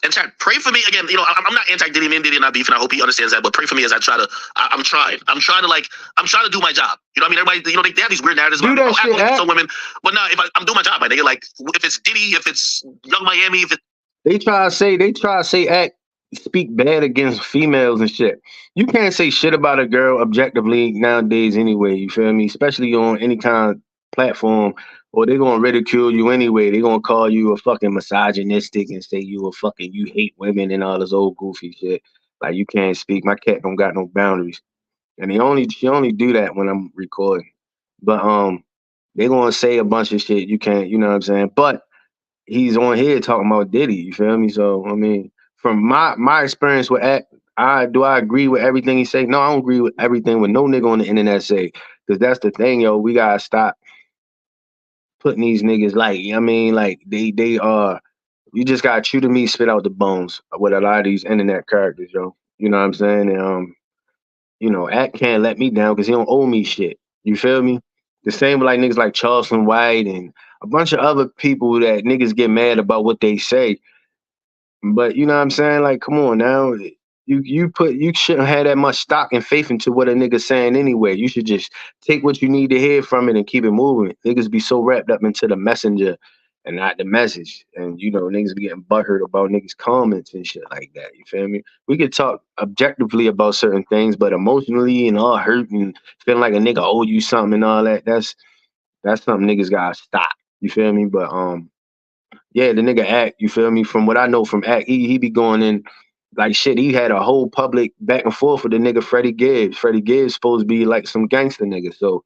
And Chad, pray for me again. I'm not anti-Diddy, me and Diddy not beefing. I hope he understands that. But pray for me as I try to. I'm trying to do my job. You know what I mean? Everybody, they have these weird narratives about some women. But no, I'm doing my job, my nigga. Like if it's Diddy, if it's Young Miami, if it. They try to say speak bad against females and shit. You can't say shit about a girl objectively nowadays anyway. You feel me? Especially on any kind of platform, or they're gonna ridicule you anyway. They're gonna call you a fucking misogynistic and say you hate women and all this old goofy shit. Like you can't speak. My cat don't got no boundaries, and she only do that when I'm recording. But they gonna say a bunch of shit. You can't, you know what I'm saying? But he's on here talking about Diddy. You feel me? So I mean, from my experience with I agree with everything he say? No, I don't agree with everything with no nigga on the internet say, because that's the thing, yo. We gotta stop putting these niggas they are. You just gotta chew the meat, spit out the bones with a lot of these internet characters, yo. You know what I'm saying? And Act can't let me down because he don't owe me shit. You feel me? The same with like niggas like Charleston White and a bunch of other people that niggas get mad about what they say. But you know what I'm saying? Like, come on now. You shouldn't have that much stock and faith into what a nigga's saying anyway. You should just take what you need to hear from it and keep it moving. Niggas be so wrapped up into the messenger and not the message. And niggas be getting butthurt about niggas' comments and shit like that. You feel me? We could talk objectively about certain things, but emotionally and all hurt and feeling like a nigga owe you something and all that, that's something niggas gotta stop. You feel me? But yeah, the nigga Act, you feel me? From what I know from Act, he be going in like shit. He had a whole public back and forth with the nigga Freddie Gibbs. Freddie Gibbs supposed to be like some gangster nigga. So,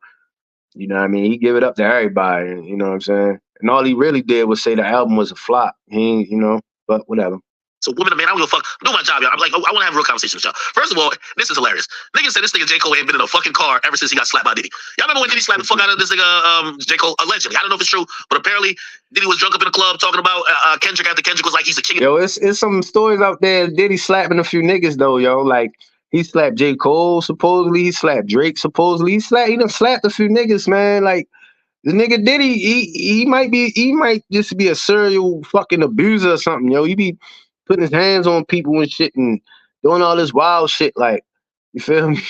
you know what I mean? He give it up to everybody. You know what I'm saying? And all he really did was say the album was a flop. He ain't, but whatever. So women, man, I don't give a fuck. I'm doing my job, y'all. I'm like, I want to have a real conversation with y'all. First of all, this is hilarious. Nigga said this nigga J. Cole ain't been in a fucking car ever since he got slapped by Diddy. Y'all remember when Diddy slapped the fuck out of this nigga J. Cole? Allegedly. I don't know if it's true, but apparently Diddy was drunk up in the club talking about Kendrick after Kendrick was like he's a king. Yo, it's some stories out there. Diddy slapping a few niggas though, yo. Like he slapped J. Cole supposedly. He slapped Drake supposedly. He done slapped a few niggas, man. Like the nigga Diddy, he might just be a serial fucking abuser or something, yo. He be putting his hands on people and shit and doing all this wild shit, like, you feel me?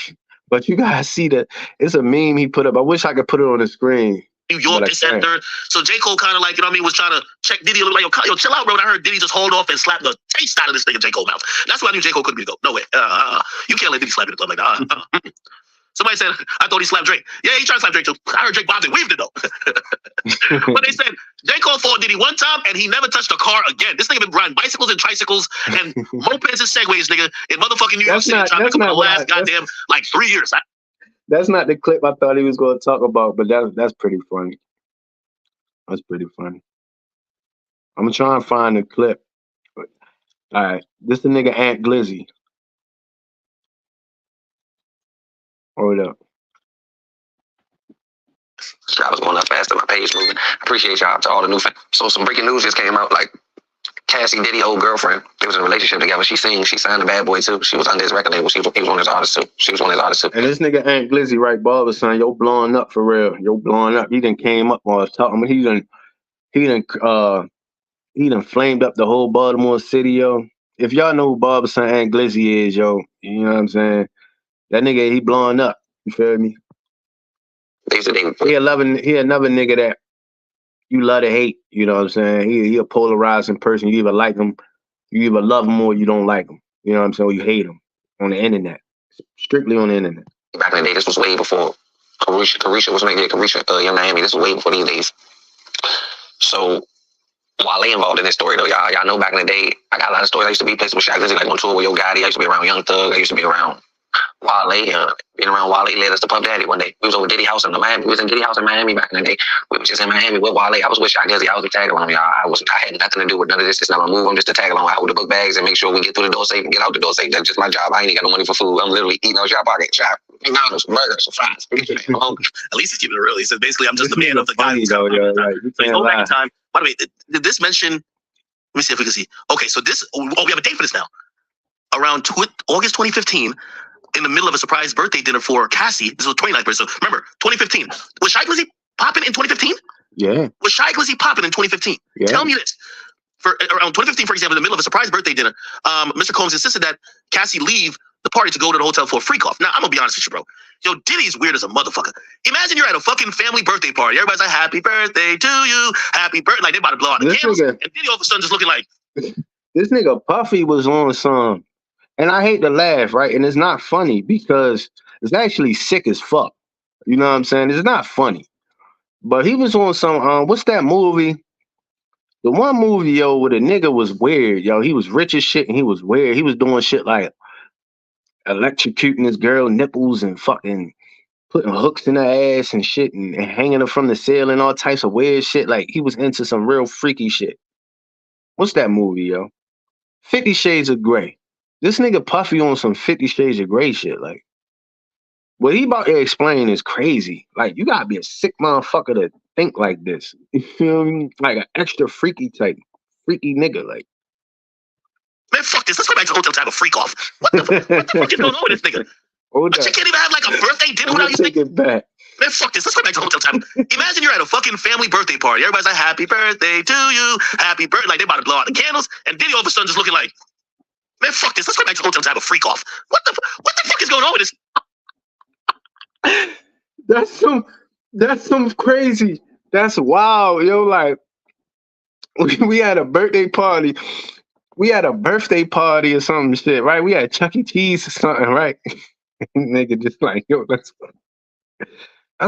But you gotta see that it's a meme he put up. I wish I could put it on the screen. New York, this and third. So J. Cole kind of like, was trying to check Diddy. Like, yo, chill out, bro. And I heard Diddy just hold off and slap the taste out of this nigga J. Cole mouth. That's why I knew J. Cole couldn't be the GOAT. No way. You can't let Diddy slap in the club like that. Somebody said, I thought he slapped Drake. Yeah, he tried to slap Drake too. I heard Drake bobbed and weaved it though. But they said, J. Cole fought Diddy one time and he never touched a car again. This nigga been riding bicycles and tricycles and mopeds and segways, nigga, in motherfucking New York City trying to come in the last goddamn, 3 years. That's not the clip I thought he was going to talk about, but that's pretty funny. That's pretty funny. I'm going to try and find the clip. All right, this the nigga Ant Glizzy. Hold up. I was going up faster, my page moving. Appreciate y'all to all the new fans. So some breaking news just came out, like Cassie Diddy old girlfriend. They was in a relationship together. She sings. She signed a Bad Boy too. She was under his record label. He was one of his artists too. And this nigga Ant Glizzy, right, Barber son, yo blowing up for real. Yo blowing up. He done came up while I was talking. He done flamed up the whole Baltimore city, yo. If y'all know who Barber son Ant Glizzy is, yo, you know what I'm saying? That nigga, he blowing up. You feel me? He another nigga that you love to hate. You know what I'm saying? He a polarizing person. You either like him, you either love him or you don't like him. You know what I'm saying? Or you hate him on the internet. Strictly on the internet. Back in the day, this was way before Carisha was making it. Carisha, Young Miami. This was way before these days. So Wale involved in this story though, y'all. Y'all know back in the day, I got a lot of stories. I used to be places with Shaq Lizzy, like on tour with Yo Gotti. I used to be around Young Thug. I used to be around Wale. Being around Wale led us to Puff Daddy one day. We was over Diddy house in Miami. We was in Diddy house in Miami back in the day. We was just in Miami with Wale. I was with Shaq Lizzy. I was a tag along, y'all. I had nothing to do with none of this. It's not my move. I'm just a tag along out with the book bags and make sure we get through the door safe and get out the door safe. That's just my job. I ain't even got no money for food. I'm literally eating out your pocket. Shop, McDonald's, burgers, fries. I'm hungry. At least he's keeping it real. He said basically, I'm just the man of the guy. Funny, though, yo, like, you So can't go back lie. in time. By the way, did this mention? Let me see if we can see. Okay, so this. Oh, we have a date for this now. Around August 2015. In the middle of a surprise birthday dinner for Cassie. This was 29th birthday. So remember, 2015. Was Shaq Lizzy popping in 2015? Yeah. Was Shaq Lizzy popping in 2015? Yeah. Tell me this. For around 2015, for example, in the middle of a surprise birthday dinner, Mr. Combs insisted that Cassie leave the party to go to the hotel for a freak off. Now, I'm gonna be honest with you, bro. Yo, Diddy's weird as a motherfucker. Imagine you're at a fucking family birthday party. Everybody's like, "Happy birthday to you, happy birthday!" Like they about to blow out the This candles, nigga- and Diddy all of a sudden just looking like, This nigga Puffy was on some, and I hate to laugh, right? And it's not funny because it's actually sick as fuck. You know what I'm saying? It's not funny. But he was on some, what's that movie? The one movie, yo, where the nigga was weird, yo. He was rich as shit and he was weird. He was doing shit like electrocuting his girl nipples and fucking putting hooks in her ass and shit and hanging her from the ceiling, all types of weird shit. Like he was into some real freaky shit. What's that movie, yo? 50 Shades of Grey. This nigga Puffy on some 50 Shades of Grey shit. Like, what he about to explain is crazy. Like, you gotta be a sick motherfucker to think like this. You feel me? Like an extra freaky type. Freaky nigga, like. "Man, fuck this. Let's go back to the hotel to have a freak off." What the fuck is going on with this nigga? Hold But up. you can't even have like a birthday dinner I'm without gonna you take thinking. it back. Man, fuck this. Let's go back to the hotel time. Imagine you're at a fucking family birthday party. Everybody's like, "Happy birthday to you, happy birthday!" Like they about to blow out the candles, and Diddy all of a sudden just looking like, "Man, fuck this. Let's go back to the hotel to have a freak off." What the fuck is going on with this? That's some crazy. That's wild, yo. Like we had a birthday party. We had a birthday party or some shit, right? We had Chuck E. Cheese or something, right? Nigga just like, yo, let's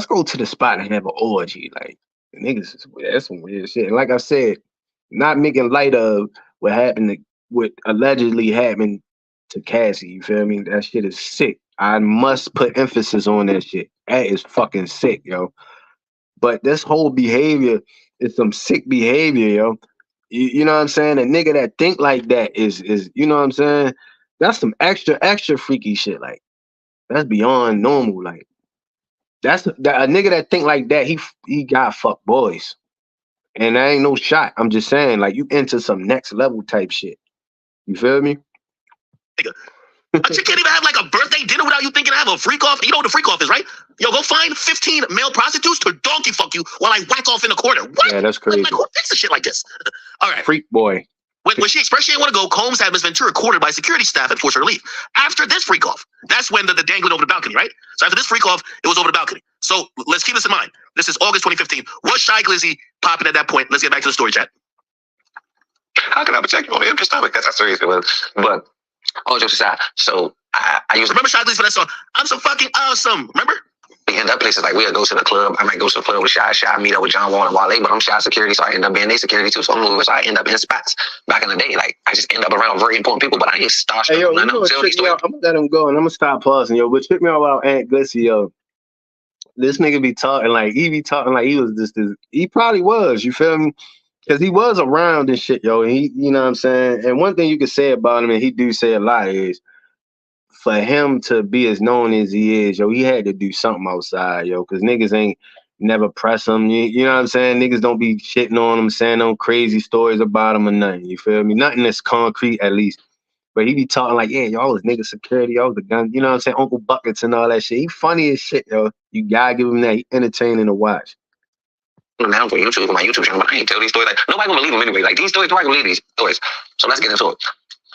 go to the spot and have an orgy. Like niggas, that's some weird shit. And like I said, not making light of what happened what allegedly happened to Cassie. You feel me? That shit is sick. I must put emphasis on that shit. That is fucking sick, yo. But this whole behavior is some sick behavior, yo. You know what I'm saying? A nigga that think like that is you know what I'm saying? That's some extra freaky shit. Like that's beyond normal. Like a nigga that think like that. He got fuck boys, and that ain't no shot. I'm just saying, like you into some next level type shit. You feel me? But you can't even have like a birthday dinner without you thinking I have a freak off. You know what the freak off is, right? Yo, go find 15 male prostitutes to donkey fuck you while I whack off in the corner. What? Yeah, that's crazy. Like who thinks of shit like this? All right. Freak boy. When she expressed she didn't want to go, Combs had Miss Ventura cornered by security staff and forced her to leave. After this freak off, that's when the dangling over the balcony, right? So after this freak off, it was over the balcony. So let's keep this in mind. This is August 2015. Was Shaq Lizzy popping at that point? Let's get back to the story, chat. How can I protect you on the empty stomach? That's how serious it was. But all jokes aside, so I used to Remember Shaq Lizzy for that song? I'm so fucking awesome. Remember? end up places like we'll go to the club. I might go to the club with Shy, meet up with John Wall and Wale, but I'm Shy security, so I end up being their security too. So I'm moving, so I end up in spots. Back in the day, like I just end up around very important people, but I ain't starstruck. Hey, yo, None of them tell these stories. I'm gonna let him go and I'm gonna stop pausing, yo. But check me out about Aunt Glissy, yo. This nigga be talking like he was just this. He probably was, you feel me? Because he was around and shit, yo. And he, you know what I'm saying? And one thing you could say about him, and he do say a lot, is for him to be as known as he is, yo, he had to do something outside, yo. Because niggas ain't never press him. You know what I'm saying? Niggas don't be shitting on him, saying no crazy stories about him or nothing. You feel me? Nothing that's concrete, at least. But he be talking like, yeah, y'all was nigga security, y'all was the gun, you know what I'm saying? Uncle Buckets and all that shit. He funny as shit, yo. You gotta give him that. He entertaining to watch. Now for YouTube, for my YouTube channel, but I ain't tell these stories. Like nobody gonna believe them anyway. Like these stories, nobody gonna believe these stories. So let's get into it.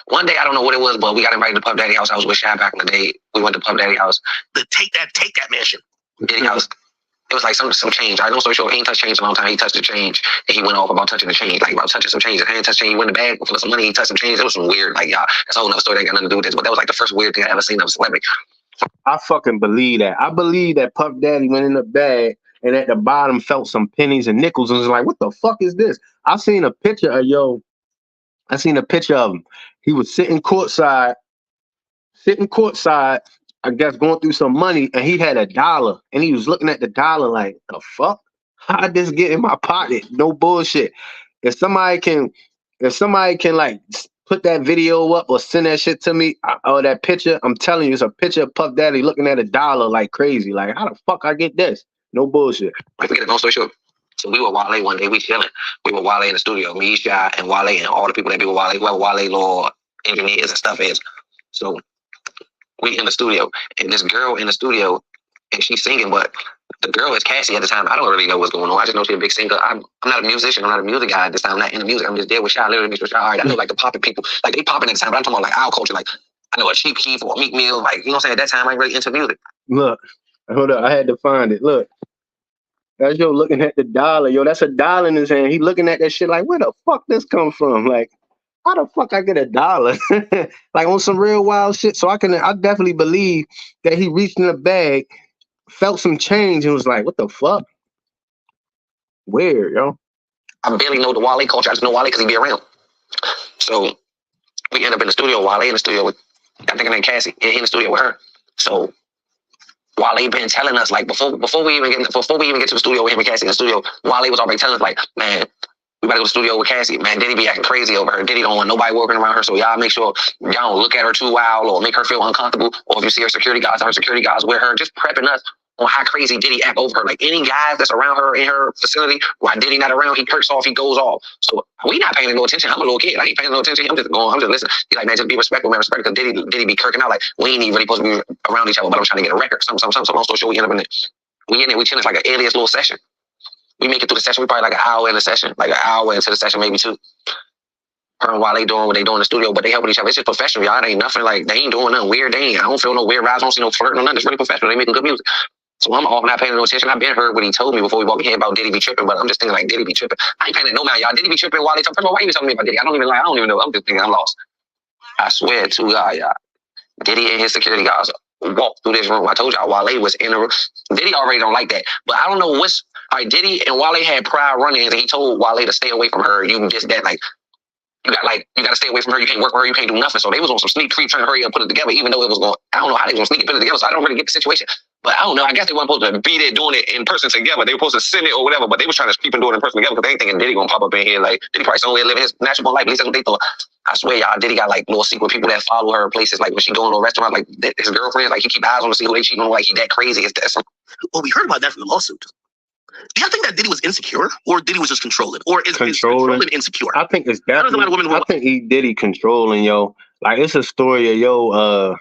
One day, I don't know what it was, but we got invited to Puff Daddy house. I was with Shad back in the day. We went to Puff Daddy house. The take that mansion. Diddy house. It was like some change. I don't so sure he ain't touched change in a long time. He touched the change and he went off about touching the change, like about touching some change. And he didn't touch change. He went in the bag for some money. He touched some change. It was some weird, like y'all. That's a whole nother story. That ain't got nothing to do with this. But that was like the first weird thing I ever seen of a celebrity. I fucking believe that. I believe that Puff Daddy went in the bag and at the bottom felt some pennies and nickels, and was like, what the fuck is this? I seen a picture of him. He was sitting courtside, I guess going through some money, and he had $1, and he was looking at the dollar like, the fuck? How'd this get in my pocket? No bullshit. If somebody can like put that video up or send that shit to me, or that picture, I'm telling you, it's a picture of Puff Daddy looking at $1 like crazy. Like, how the fuck I get this? No bullshit. I forget it, long story short. So we were Wale one day, we chilling. We were Wale in the studio, me, Shy, and Wale, and all the people that be with Wale, whoever Wale law engineers and stuff is. So we in the studio, and this girl in the studio, and she's singing, but the girl is Cassie at the time. I don't really know what's going on. I just know she's a big singer. I'm not a musician. I'm not a music guy at this time. I'm not into music. I'm just there with Shy, literally mixed with Shy. All right, I know like the popping people, like they popping at the time, but I'm talking about like our culture. Like I know a Chief Keef or a Meek Mill, like, you know what I'm saying? At that time, I ain't really into music. Look, hold up, I had to find it. Look. That's yo looking at the dollar. Yo, that's $1 in his hand. He looking at that shit like, where the fuck this come from? Like, how the fuck I get $1? Like on some real wild shit. So I definitely believe that he reached in the bag, felt some change, and was like, what the fuck? Weird, yo. I barely know the Wale culture. I just know Wale because he be around. So we end up in the studio. Wale in the studio with, I think her name Cassie. He in the studio with her. So Wale been telling us, like, before we even get to the studio with him and Cassie in the studio, Wale was already telling us, like, man, we better go to the studio with Cassie. Man, Diddy be acting crazy over her. Diddy don't want nobody working around her, so y'all make sure y'all don't look at her too wild or make her feel uncomfortable. Or if you see her security guards with her, just prepping us on how crazy Diddy act over her. Like, any guys that's around her in her facility, while Diddy not around, he perks off, he goes off. So we not paying no attention. I'm a little kid. I ain't paying no attention. I'm just listening. He's like, man, just be respectful, man, respect. Because Diddy be kirking out like, we ain't even really supposed to be around each other, but I'm trying to get a record. Some. So long story short, we end up in it. We chilling. It's like an alias little session. We make it through the session. We probably like an hour in the session, like an hour into the session, maybe 2. Her and Wale doing what they doing in the studio, but they helping each other. It's just professional, y'all. It ain't nothing like, they ain't doing nothing weird. I don't feel no weird vibes. I don't see no flirting or nothing. It's really professional. They making good music. So I'm off not paying no attention. I've been heard what he told me before we walked in here about Diddy be tripping, but I'm just thinking like Diddy be tripping. I ain't paying no mind, y'all. Diddy be tripping while they talk. First of all, why you telling me about Diddy? I don't even know. I'm just thinking I'm lost. I swear to God, y'all. Diddy and his security guards walked through this room. I told y'all Wale was in the room. Diddy already don't like that. But I don't know what's all right, Diddy and Wale had prior run-ins and he told Wale to stay away from her. You just that like you gotta stay away from her, you can't work with her, you can't do nothing. So they was on some sneak creep trying to hurry up and put it together, even though it was going, I don't know how they was gonna sneak it, put it together, so I don't really get the situation. But I don't know, I guess they weren't supposed to be there doing it in person together. They were supposed to send it or whatever, but they was trying to creep and do it in person together because they ain't thinking Diddy gonna pop up in here. Like, Diddy probably somewhere living his natural life, at least that's what they thought. I swear, y'all, Diddy got like little secret people that follow her places, like when she going to a restaurant, like his girlfriends, like he keep eyes on to see who they cheating on, like he that crazy. Is that something? Well, we heard about that from the lawsuit. Do y'all think that Diddy was insecure, or Diddy was just controlling, or is controlling insecure? I think it's definitely. I think Diddy controlling, yo. Like, it's a story of yo,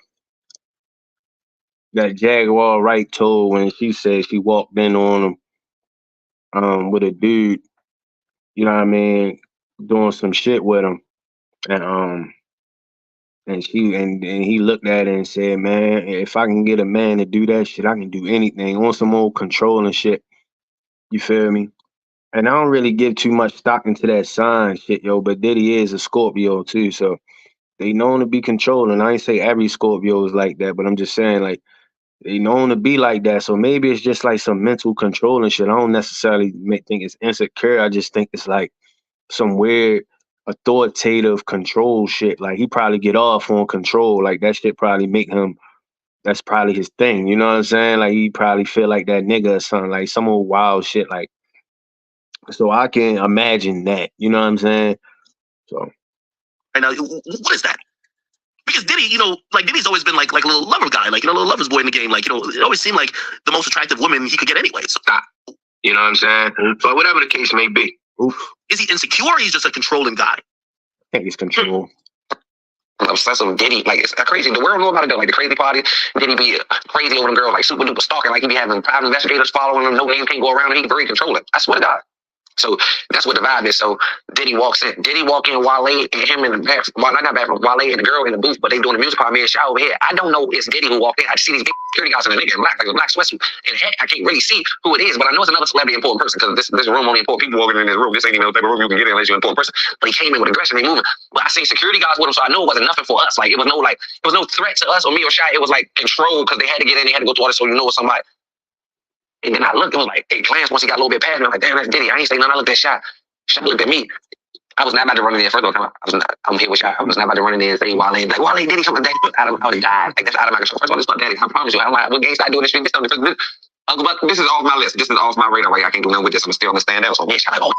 that Jaguar Wright told when she said she walked in on him, with a dude, you know what I mean, doing some shit with him, and he looked at her and said, man, if I can get a man to do that shit, I can do anything. On some old controlling shit. You feel me? And I don't really give too much stock into that sign shit, yo, but Diddy is a Scorpio too, so they known to be controlling. I ain't say every Scorpio is like that, but I'm just saying, like, they known to be like that. So maybe it's just like some mental control and shit. I don't necessarily think it's insecure. I just think it's like some weird authoritative control shit. Like, he probably get off on control. Like, that shit probably make him, that's probably his thing. You know what I'm saying? Like, he probably feel like that nigga or something, like some old wild shit. Like, so I can imagine that. You know what I'm saying? So. Right now, what is that? Because Diddy, you know, like Diddy's always been like a little lover guy, like, you know, a little lover's boy in the game. Like, you know, it always seemed like the most attractive woman he could get anyway. So, you know what I'm saying? But whatever the case may be. Oof. Is he insecure or he's just a controlling guy? I think he's control. I'm obsessed with Diddy. Like, it's crazy. The world know about it though. Like, the crazy party, Diddy be crazy over them girls, like super duper stalking. Like, he be having private investigators following him. No name can't go around, and he's very controlling. I swear to God. So that's what the vibe is. So Diddy walks in. Diddy walk in, Wale and him in the bathroom. Well, not bathroom. Wale and the girl in the booth, but they doing the music part. Me and Shy over here. I don't know it's Diddy who walked in. I see these big security guys and a nigga in black, like a black sweatsuit. And I can't really see who it is, but I know it's another celebrity important person because this room only important people walking in this room. This ain't even the type of room you can get in unless you're an important person. But he came in with aggression. They moving. But I seen security guards with him, so I know it wasn't nothing for us. Like, it was no threat to us or me or Shy. It was like control because they had to get in. They had to go to all this, so you know it's somebody. And then I looked, it was like, it glanced once he got a little bit past me. I'm like, damn, that's Diddy. I ain't say nothing. I looked at Shot. Shot looked at me. I was not about to run in there. First of all, I'm here with Shot. I was not about to run in there and say Wale. Like, Wale, Diddy, something like that. I would have died. Like, that's out of my control. First of all, this is not Daddy. I promise you. I'm like, what gangsta I do in the street? This is off my list. This is off my radar. Like, I can't do nothing with this. I'm still on the stand out. So, man, Shot like, oh.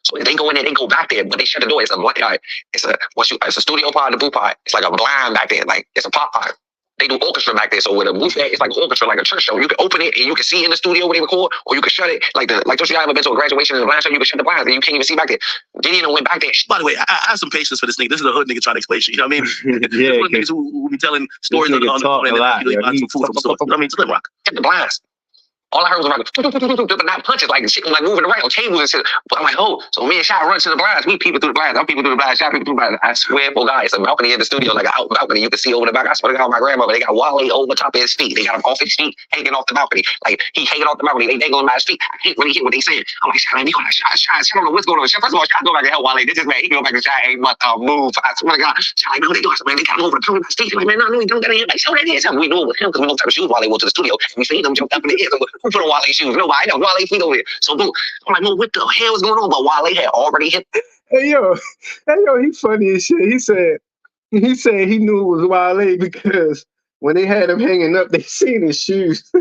So they go in there, they go back there, but they shut the door. It's a studio pod, the booth pod. It's like a blind back there, like it's a pop pod. They do orchestra back there, so with a booth, it's like an orchestra, like a church show. You can open it and you can see in the studio where they record, or you can shut it. Like don't you ever been to a graduation in a blind show? You can shut the blinds and you can't even see back there. Diddy went back there. By the way, I have some patience for this nigga. This is a hood nigga trying to explain shit. You know what I mean? Yeah, one of the niggas who be telling stories on the talk a lot. You know what I mean? It's Slim Rock. Shut the blinds. All I heard was about not punches, like shit was like moving around, tables and shit. But I'm like, oh, so me and Shot run to the blinds. We peeping through the blinds. I'm peeping through the blinds. Shot peeping through the blinds. I swear, for God, it's a balcony in the studio, like an out balcony. You can see over the back. I swear to God, my grandmother, they got Wale over top of his feet. They got him off his feet, hanging off the balcony. Like, he hanging off the balcony. They dangling by his feet. I can't really hear what they saying. I'm like, Shot, man, we gonna Shot. I don't know what's going on. First of all, Shot go back and help Wale. This is man, he go back and Shot ain't much move. I swear to God. Shot like, no, they doing something, man. They got him over the balcony by his feet. Like, man, no, we don't got him. Like, so that is something we know with him because we know what type of shoes Wale wore to the studio. We seen them jump up in the air. Who put on Wale shoes? Nobody. Wale feet over here. So boom, I'm like, well, what the hell is going on? But Wale had already hit. Hey yo, he funny as shit. He said he knew it was Wale because when they had him hanging up, they seen his shoes.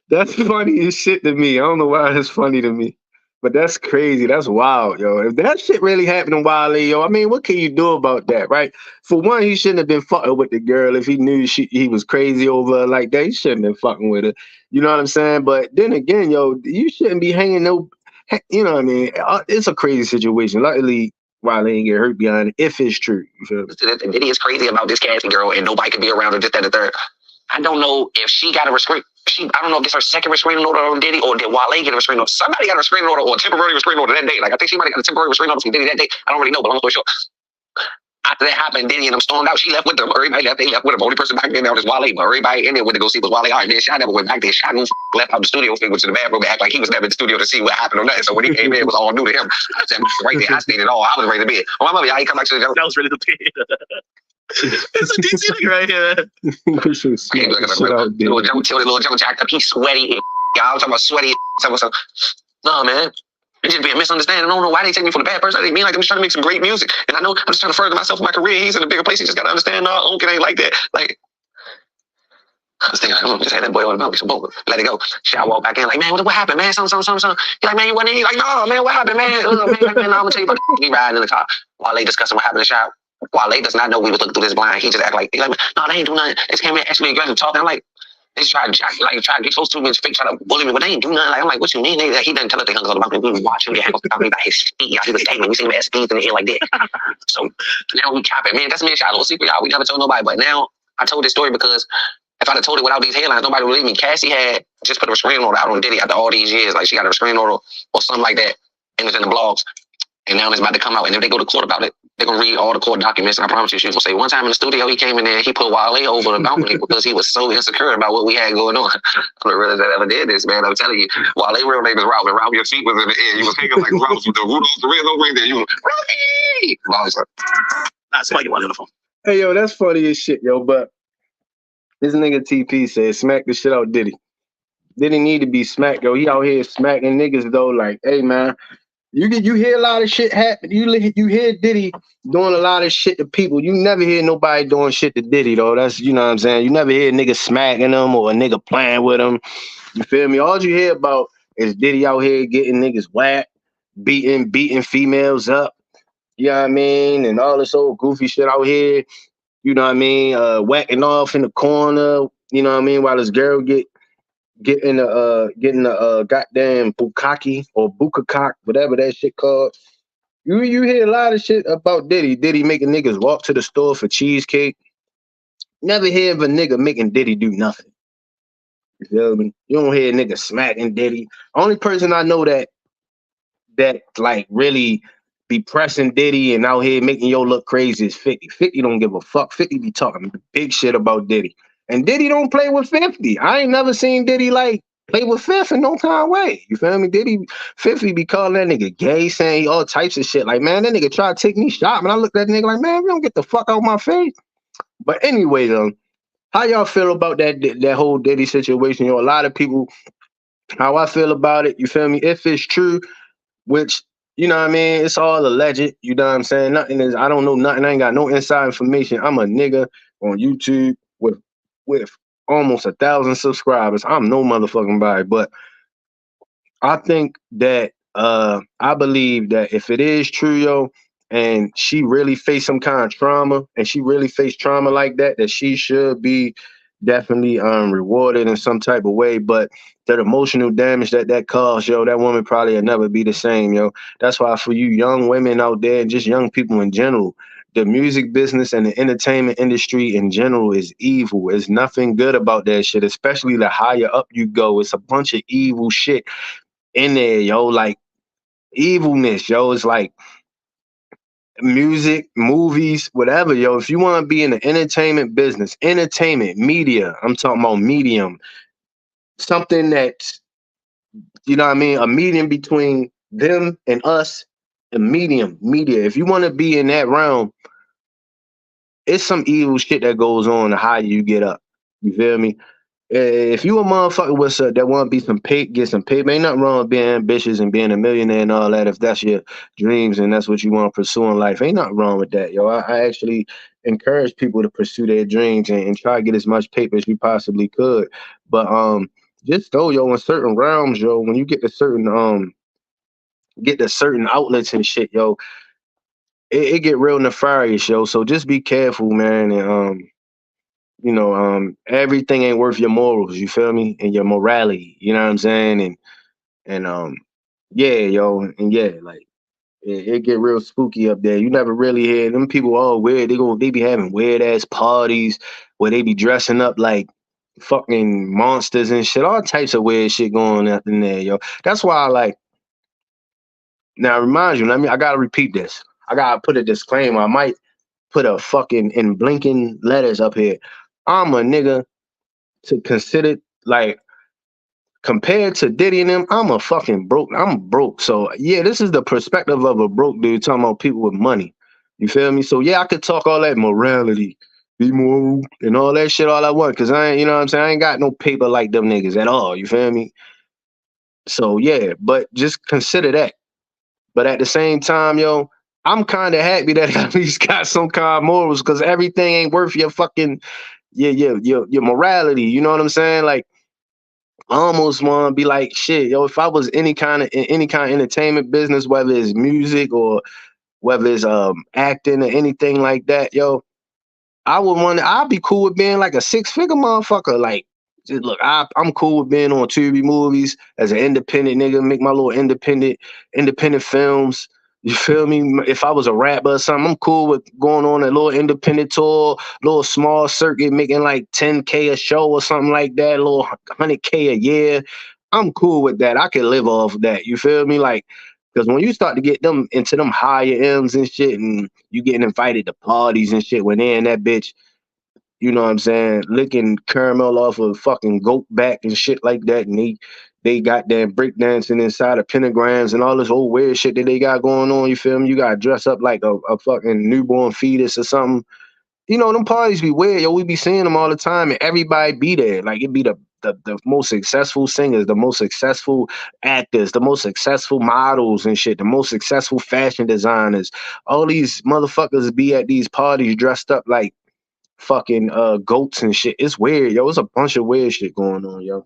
That's funny as shit to me. I don't know why that's funny to me. But that's crazy. That's wild, yo. If that shit really happened to Wale, yo, I mean, what can you do about that, right? For one, he shouldn't have been fucking with the girl if he knew he was crazy over her like that. He shouldn't have been fucking with her. You know what I'm saying? But then again, yo, you shouldn't be hanging no, you know what I mean? It's a crazy situation. Luckily, Wale ain't get hurt behind it, if it's true. You feel me? Diddy is crazy about this casting girl and nobody can be around her, this, that, and the third. I don't know if she got a restraint. I don't know if this is her second restraining order on Diddy or did Wale get a restraining order. Somebody got a restraining order or a temporary restraining order that day. Like, I think she might have got a temporary restraining order from Diddy that day. I don't really know, but long story short. After that happened, Diddy and them stormed out. She left with them. Everybody left. They left with them. Only person back there now was Wale. But everybody in there went to go see was Wale. All right, then Shot never went back there. Shot left out the studio, went to the bathroom, and act like he was never in the studio to see what happened or nothing. So when he came in, it was all new to him. I said, right there, I stayed it all. I was ready to bed. Oh, my mother, y'all ain't come back to the I was ready to bed. It's a DC nigga right here. Little Joe jacked up. He's sweaty. Y'all talking about sweaty. No, man. It's just be a misunderstanding. I don't know why they take me for the bad person. I didn't mean like I'm just trying to make some great music. And I know I'm just trying to further myself in my career. He's in a bigger place. He just got to understand, Uncle ain't like that. Like, I was thinking, I just had that boy on the balcony. So boom, let it go. Shot walk back in like, man, what happened, man? Something. He's like, man, you wasn't in. He's like, no, man, what happened, man? Man, I'm gonna tell you about we riding in the car while they discussing what happened in the shop. Wale does not know we was looking through this blind. He just act like, no, they ain't do nothing. They just came in, actually aggressive talking. I'm like, they just try to get close to me and fake try to bully me, but they ain't do nothing. Like, I'm like, what you mean? He didn't tell us they hung on the balcony. We was watching. They hang off the balcony by his feet. He was dangling. We seen him at speeds in the air like that. So now we capping. Man, that's me and Shot. A little secret, y'all. We never told nobody. But now I told this story because if I'd have told it without these headlines, nobody would believe me. Cassie had just put a restraining order out on Diddy after all these years. Like, she got a restraining order or something like that. And it's in the blogs. And now it's about to come out. And if they go to court about it, they're going to read all the court documents. And I promise you, she's going to say, one time in the studio, he came in there, he put Wale over the balcony because he was so insecure about what we had going on. I don't realize that I ever did this, man. I'm telling you, Wale real name is Ralph. And Ralph, your feet was in the air. You was hanging like Ralph with the Rudolph the Red Nose right there. You was, Ralphie! Nah, somebody get one on the phone. Hey, yo, that's funny as shit, yo. But this nigga TP said, smack the shit out Diddy. Diddy need to be smacked, yo. He out here smacking niggas, though. Like, hey, man. You hear a lot of shit happen. You hear Diddy doing a lot of shit to people. You never hear nobody doing shit to Diddy, though. That's, you know what I'm saying? You never hear niggas smacking them or a nigga playing with them. You feel me? All you hear about is Diddy out here getting niggas whacked, beating females up. You know what I mean? And all this old goofy shit out here. You know what I mean? Whacking off in the corner. You know what I mean? While this girl getting the goddamn bukkake or bukkake, whatever that shit called. You hear a lot of shit about Diddy. Diddy making niggas walk to the store for cheesecake. Never hear of a nigga making Diddy do nothing. You feel me? You don't hear a nigga smacking Diddy. Only person I know that like really be pressing Diddy and out here making yo look crazy is 50. 50 don't give a fuck. 50 be talking big shit about Diddy. And Diddy don't play with 50. I ain't never seen Diddy like play with Fifth in no kind of way. You feel me? Diddy 50 be calling that nigga gay, saying all types of shit. Like, man, that nigga tried to take me shot. Man, I looked at that nigga like, man, we don't get the fuck out of my face. But anyway, though, How y'all feel about that whole Diddy situation? A lot of people, how I feel about it, you feel me? If it's true, which, you know what I mean, it's all alleged, you know what I'm saying? Nothing is, I don't know nothing, I ain't got no inside information. I'm a nigga on YouTube with almost 1,000 subscribers. I'm no motherfucking body, but I think that I believe that if it is true, yo, and she really faced some kind of trauma, and she really faced trauma like that, that she should be definitely rewarded in some type of way. But that emotional damage that caused, yo, that woman probably will never be the same, yo. That's why for you young women out there, and just young people in general, the music business and the entertainment industry in general is evil. There's nothing good about that shit, especially the higher up you go. It's a bunch of evil shit in there, yo. Like evilness, yo. It's like music, movies, whatever, yo. If you want to be in the entertainment business, entertainment, media, I'm talking about medium, something that's, you know what I mean, a medium between them and us, a medium, media. If you want to be in that realm, it's some evil shit that goes on the higher you get up. You feel me? If you a motherfucker with that want to be some pay, get some pay, ain't nothing wrong with being ambitious and being a millionaire and all that. If that's your dreams and that's what you want to pursue in life, ain't nothing wrong with that, yo. I actually encourage people to pursue their dreams and try to get as much paper as you possibly could. But just though, yo, in certain realms, yo, when you get to certain outlets and shit, yo, it get real nefarious, yo. So just be careful, man, and everything ain't worth your morals, you feel me? And your morality, you know what I'm saying? And yeah, yo, and yeah, like it get real spooky up there. You never really hear them people all weird. They be having weird ass parties where they be dressing up like fucking monsters and shit, all types of weird shit going up in there, yo. That's why I like now remind you, I gotta repeat this. I gotta put a disclaimer. I might put a fucking in blinking letters up here. I'm a nigga to consider like compared to Diddy and them, I'm a fucking broke. I'm broke. So yeah, this is the perspective of a broke dude talking about people with money. You feel me? So yeah, I could talk all that morality, be moral, and all that shit all I want. Cause I ain't, you know what I'm saying? I ain't got no paper like them niggas at all. You feel me? So yeah, but just consider that. But at the same time, yo, I'm kind of happy that I at least got some kind of morals because everything ain't worth your fucking your morality. You know what I'm saying? Like I almost want to be like, shit, yo, if I was any kind of entertainment business, whether it's music or whether it's acting or anything like that, yo, I'd be cool with being like a 6-figure motherfucker. Like, just look, I'm cool with being on Tubi movies as an independent nigga, make my little independent films. You feel me? If I was a rapper or something, I'm cool with going on a little independent tour, little small circuit, making like 10K a show or something like that, a little 100K a year. I'm cool with that. I can live off of that. You feel me? Like, because when you start to get them into them higher M's and shit, and you getting invited to parties and shit when they in that bitch, you know what I'm saying, licking caramel off of fucking goat back and shit like that, and they got that breakdancing inside of pentagrams and all this old weird shit that they got going on. You feel me? You gotta dress up like a fucking newborn fetus or something. You know, them parties be weird, yo. We be seeing them all the time, and everybody be there. Like it be the most successful singers, the most successful actors, the most successful models and shit, the most successful fashion designers. All these motherfuckers be at these parties dressed up like fucking goats and shit. It's weird, yo. It's a bunch of weird shit going on, yo.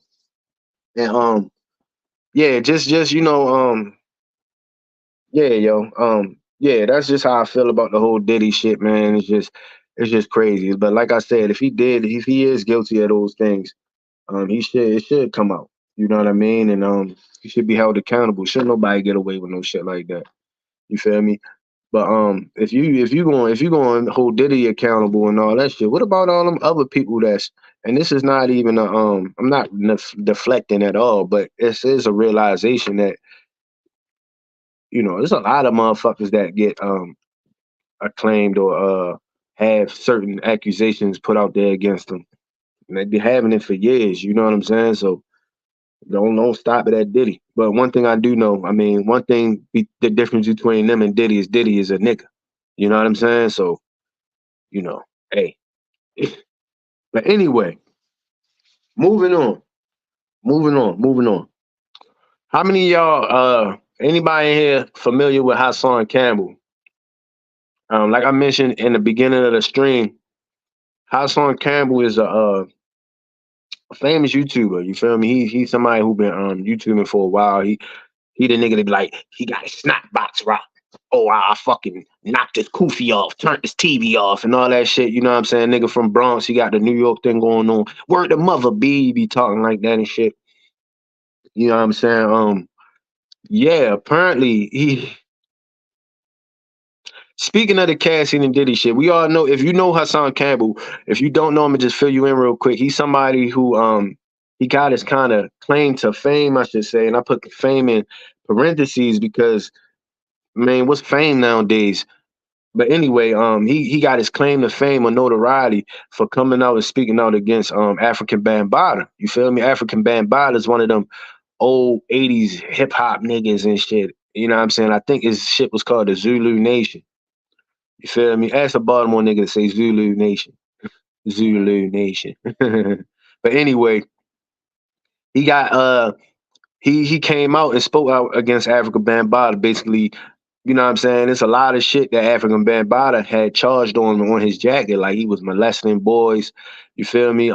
And yeah, just yeah, yo. Yeah, that's just how I feel about the whole Diddy shit, man. It's just crazy. But like I said, if he is guilty of those things, it should come out. You know what I mean? And he should be held accountable. Should nobody get away with no shit like that. You feel me? But if you going to hold Diddy accountable and all that shit, what about all them other people that's, and this is not even I'm not deflecting at all, but this is a realization that there's a lot of motherfuckers that get acclaimed or have certain accusations put out there against them, and they've been having it for years. You know what I'm saying? So don't stop it at Diddy. But one thing I do know, I mean, the difference between them and Diddy is a nigga. You know what I'm saying? So, hey. But anyway, moving on. How many of y'all, anybody in here familiar with Hassan Campbell? Like I mentioned in the beginning of the stream, Hassan Campbell is a famous YouTuber. You feel me? He's somebody who been YouTubing for a while. He the nigga that be like, he got his snap box rock. Oh, I fucking knocked his kufi off, turned his TV off, and all that shit. You know what I'm saying? Nigga from Bronx, he got the New York thing going on. Word the mother B, be talking like that and shit. You know what I'm saying? Yeah, apparently he. Speaking of the Cassie and Diddy shit, we all know, if you know Hassan Campbell, if you don't know him, and just fill you in real quick. He's somebody who he got his kind of claim to fame, I should say, and I put fame in parentheses because, man, what's fame nowadays? But anyway, he got his claim to fame or notoriety for coming out and speaking out against African Bambaataa. You feel me? African Bambaataa is one of them old 80s hip hop niggas and shit. You know what I'm saying? I think his shit was called the Zulu Nation. You feel me? Ask a Baltimore nigga to say Zulu Nation. Zulu Nation. But anyway, he got he came out and spoke out against African Bambaataa. Basically, you know what I'm saying? It's a lot of shit that African Bambaataa had charged on his jacket. Like he was molesting boys, you feel me?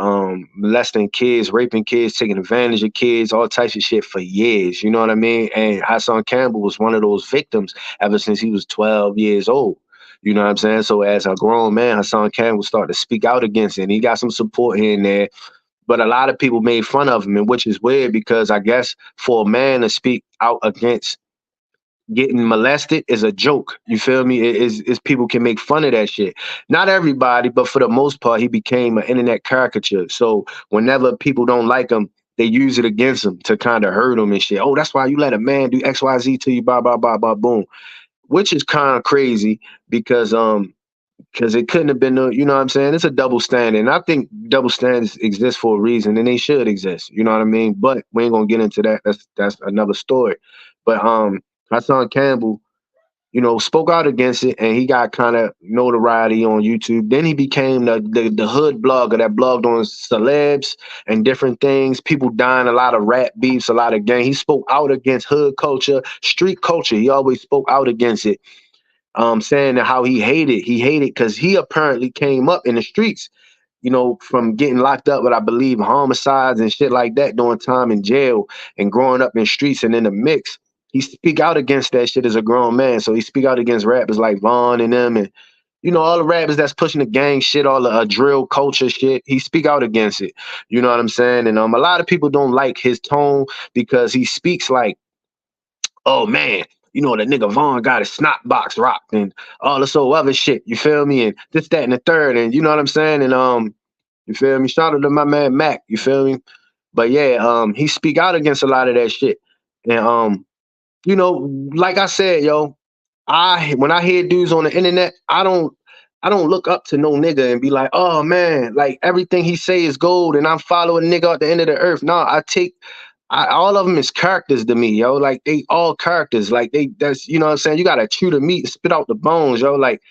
Molesting kids, raping kids, taking advantage of kids, all types of shit for years. You know what I mean? And Hassan Campbell was one of those victims ever since he was 12 years old. You know what I'm saying? So as a grown man, Hassan Campbell started to speak out against it. And he got some support here and there. But a lot of people made fun of him, and which is weird because I guess for a man to speak out against getting molested is a joke. You feel me? Is people can make fun of that shit. Not everybody, but for the most part, he became an internet caricature. So whenever people don't like him, they use it against him to kind of hurt him and shit. Oh, that's why you let a man do XYZ to you, blah, blah, blah, blah, boom. Which is kind of crazy because it couldn't have been, you know what I'm saying? It's a double standard. And I think double standards exist for a reason and they should exist. You know what I mean? But we ain't gonna get into that. That's another story. But Hassan Campbell, you know, spoke out against it and he got kind of notoriety on YouTube. Then he became the hood blogger that blogged on celebs and different things. People dying, a lot of rap beefs, a lot of gang. He spoke out against hood culture, street culture. He always spoke out against it. Saying that how he hated because he apparently came up in the streets, you know, from getting locked up with, I believe, homicides and shit like that, doing time in jail and growing up in streets and in the mix. He speak out against that shit as a grown man. So he speak out against rappers like Vaughn and them and, you know, all the rappers that's pushing the gang shit, all the drill culture shit. He speak out against it. You know what I'm saying? And a lot of people don't like his tone because he speaks like, oh man, you know, the nigga Vaughn got his snot box rocked and all this old other shit. You feel me? And this, that, and the third. And you know what I'm saying? And you feel me? Shout out to my man Mac. You feel me? But yeah, he speak out against a lot of that shit. And you know, like I said, yo, when I hear dudes on the internet, I don't look up to no nigga and be like, oh man, like everything he say is gold and I'm following nigga at the end of the earth. No, all of them is characters to me, yo. Like they all characters. Like that's, you know what I'm saying? You gotta chew the meat and spit out the bones, yo. Like,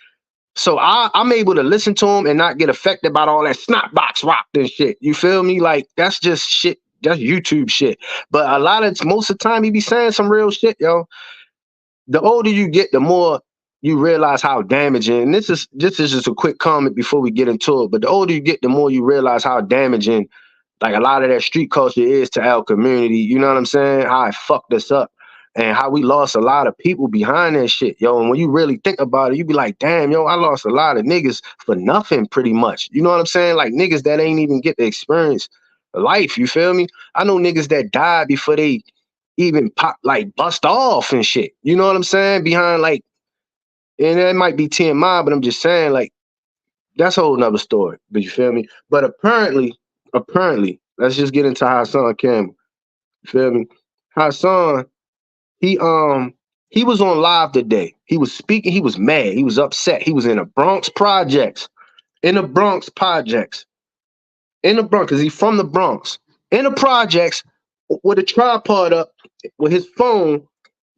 so I'm able to listen to him and not get affected by all that snot box rock and shit. You feel me? Like that's just shit. That's YouTube shit. But most of the time he be saying some real shit, yo. The older you get, the more you realize how damaging, and this is just a quick comment before we get into it, but the older you get, the more you realize how damaging like a lot of that street culture is to our community. You know what I'm saying? How it fucked us up and how we lost a lot of people behind that shit, yo. And when you really think about it, you be like, damn, yo, I lost a lot of niggas for nothing pretty much. You know what I'm saying? Like niggas that ain't even get to experience life, you feel me? I know niggas that died before they even bust off and shit. You know what I'm saying? Behind like, and that might be TMI, but I'm just saying like, that's a whole nother story, but you feel me? But apparently, let's just get into Hassan Campbell. You feel me? Hassan, he was on live today. He was speaking, he was mad, he was upset. He was in the Bronx projects. In the Bronx, because he's from the Bronx. In the projects with a tripod up, with his phone,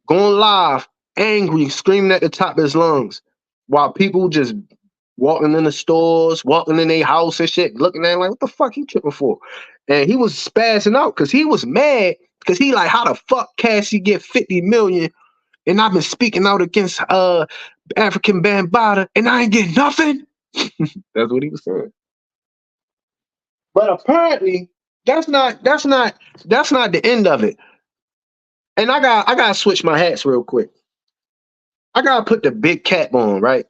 going live, angry, screaming at the top of his lungs, while people just walking in the stores, walking in their house and shit, looking at him like, what the fuck he tripping for? And he was spazzing out because he was mad because he like, how the fuck Cassie get 50 million and I've been speaking out against African Bambaataa and I ain't getting nothing? That's what he was saying. But apparently, that's not the end of it. And I gotta switch my hats real quick. I gotta put the big cap on, right?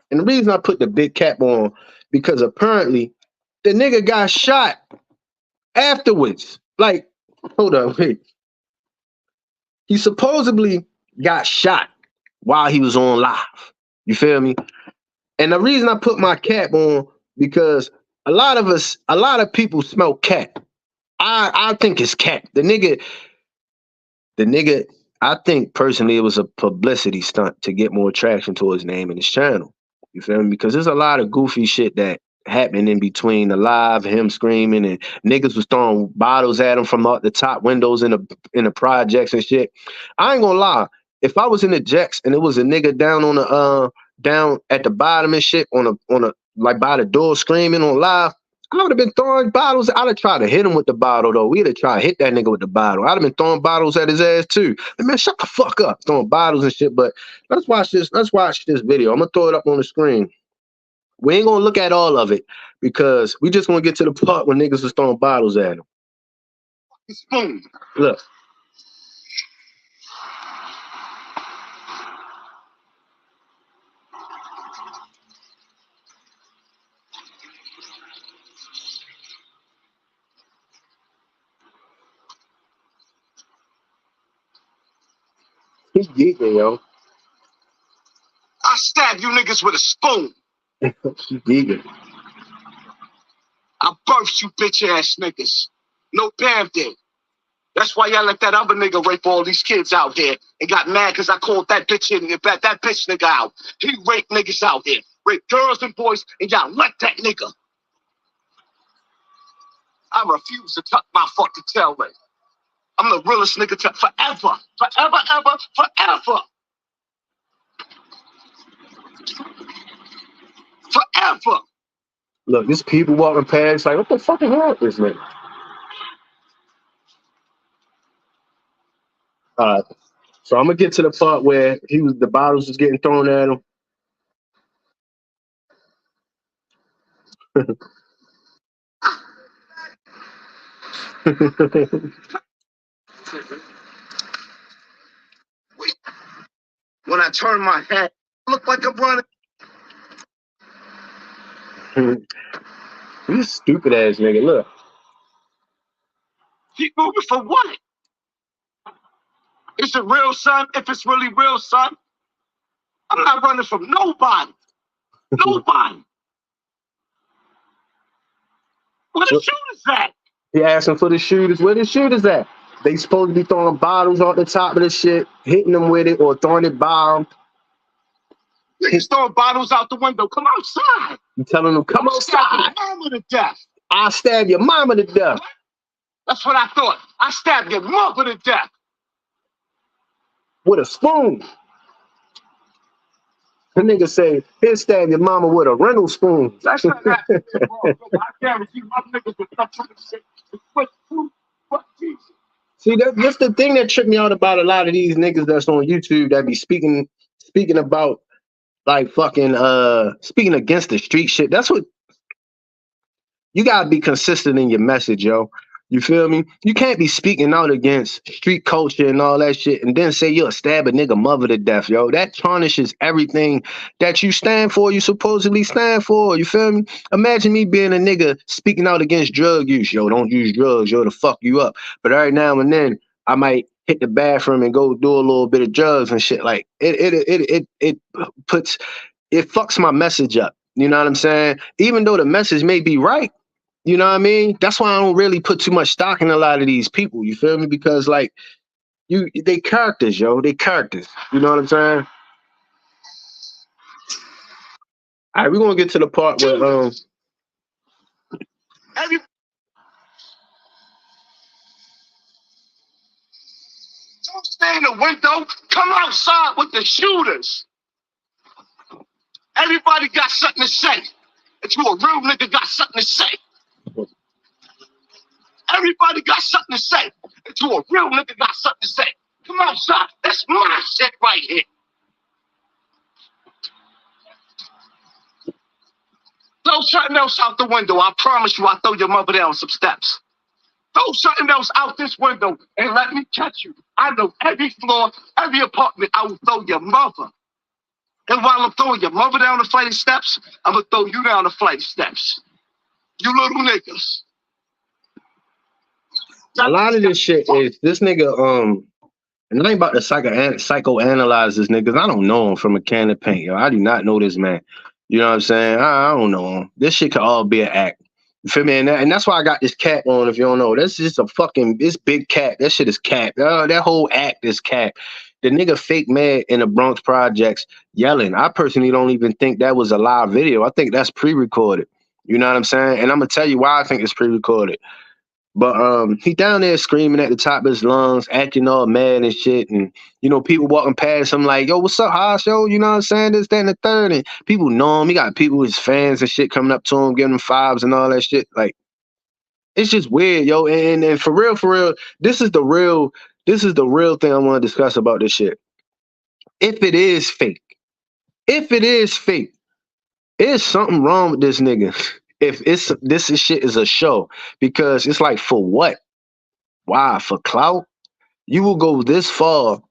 And the reason I put the big cap on because apparently the nigga got shot afterwards. Like, hold on, wait. He supposedly got shot while he was on live. You feel me? And the reason I put my cap on because a lot of people smell cap. I think it's cap. The nigga, I think personally it was a publicity stunt to get more traction to his name and his channel. You feel me? Because there's a lot of goofy shit that happened in between the live, him screaming, and niggas was throwing bottles at him from out the top windows in the projects and shit. I ain't gonna lie. If I was in the jacks and it was a nigga down on the down at the bottom and shit on a like by the door screaming on live, I would have been throwing bottles. I'd have tried to hit him with the bottle though. We'd have tried to hit that nigga with the bottle. I'd have been throwing bottles at his ass too. And man, shut the fuck up, throwing bottles and shit. But let's watch this. Let's watch this video. I'm gonna throw it up on the screen. We ain't gonna look at all of it because we just gonna get to the part when niggas was throwing bottles at him. Spoon. Look. He's geeking, yo. I stab you niggas with a spoon. He's geeking. I birthed you bitch ass niggas. No Pam did. That's why y'all let that other nigga rape all these kids out here and got mad because I called that bitch in that bitch nigga out. He raped niggas out here. Raped girls and boys, and y'all let that nigga. I refuse to tuck my fucking tail ring. I'm the realest nigga forever. Forever, ever, forever. Forever. Look, there's people walking past like, what the fuck is wrong with this nigga? So I'm gonna get to the part where the bottles was getting thrown at him. When I turn my head, I look like I'm running. You stupid ass nigga. Look. Keep moving for what? Is it real, son? If it's really real, son, I'm not running from nobody. Nobody. Where the shooters at? He asking for the shooters. Where the shooters at? They supposed to be throwing bottles off the top of the shit, hitting them with it, or throwing it by them. Niggas throwing bottles out the window. Come outside. You telling them, come outside. Stab your mama to death. I'll stab your mama to death. That's what I thought. I stabbed your mother to death. With a spoon. The nigga say, he'll stab your mama with a rental spoon. That's not happening, bro. I guarantee my niggas will come from the shit. Fuck Jesus. See, that's the thing that tripped me out about a lot of these niggas that's on YouTube that be speaking about like fucking speaking against the street shit. That's what you gotta be consistent in your message, yo. You feel me? You can't be speaking out against street culture and all that shit and then say you'll stab a nigga mother to death, yo. That tarnishes everything that you stand for, you supposedly stand for. You feel me? Imagine me being a nigga speaking out against drug use. Yo, don't use drugs, yo, to fuck you up. But every now and then I might hit the bathroom and go do a little bit of drugs and shit. Like it fucks my message up. You know what I'm saying? Even though the message may be right. You know what I mean? That's why I don't really put too much stock in a lot of these people. You feel me? Because like they characters, yo. They characters. You know what I'm saying? All right, we're gonna get to the part where Don't stay in the window. Come outside with the shooters. Everybody got something to say. If you a real nigga, got something to say. Everybody got something to say. If you a real nigga, got something to say. Come on, son. That's my shit right here. Throw something else out the window. I promise you I'll throw your mother down some steps. Throw something else out this window and let me catch you. I know every floor, every apartment, I will throw your mother. And while I'm throwing your mother down the flight of steps, I'm going to throw you down the flight of steps. You little niggas. A lot of this shit is this nigga, and I ain't about to psychoanalyze this nigga, 'cause I don't know him from a can of paint, yo. I do not know this man. You know what I'm saying? I don't know him. This shit could all be an act. You feel me? And that's why I got this cap on, if you don't know. That's just a fucking, this big cap. That shit is cap. That whole act is cap. The nigga fake mad in the Bronx Projects yelling. I personally don't even think that was a live video. I think that's pre-recorded. You know what I'm saying? And I'm gonna tell you why I think it's pre-recorded. But he down there screaming at the top of his lungs, acting all mad and shit. And, you know, people walking past him like, yo, what's up, Haas, yo? You know what I'm saying? This, that, and the third. And people know him. He got people, his fans and shit coming up to him, giving him fives and all that shit. Like, it's just weird, yo. And for real, this is the real thing I want to discuss about this shit. If it is fake, there's something wrong with this nigga. If this shit is a show, because it's like, for what? Why? For clout? You will go this far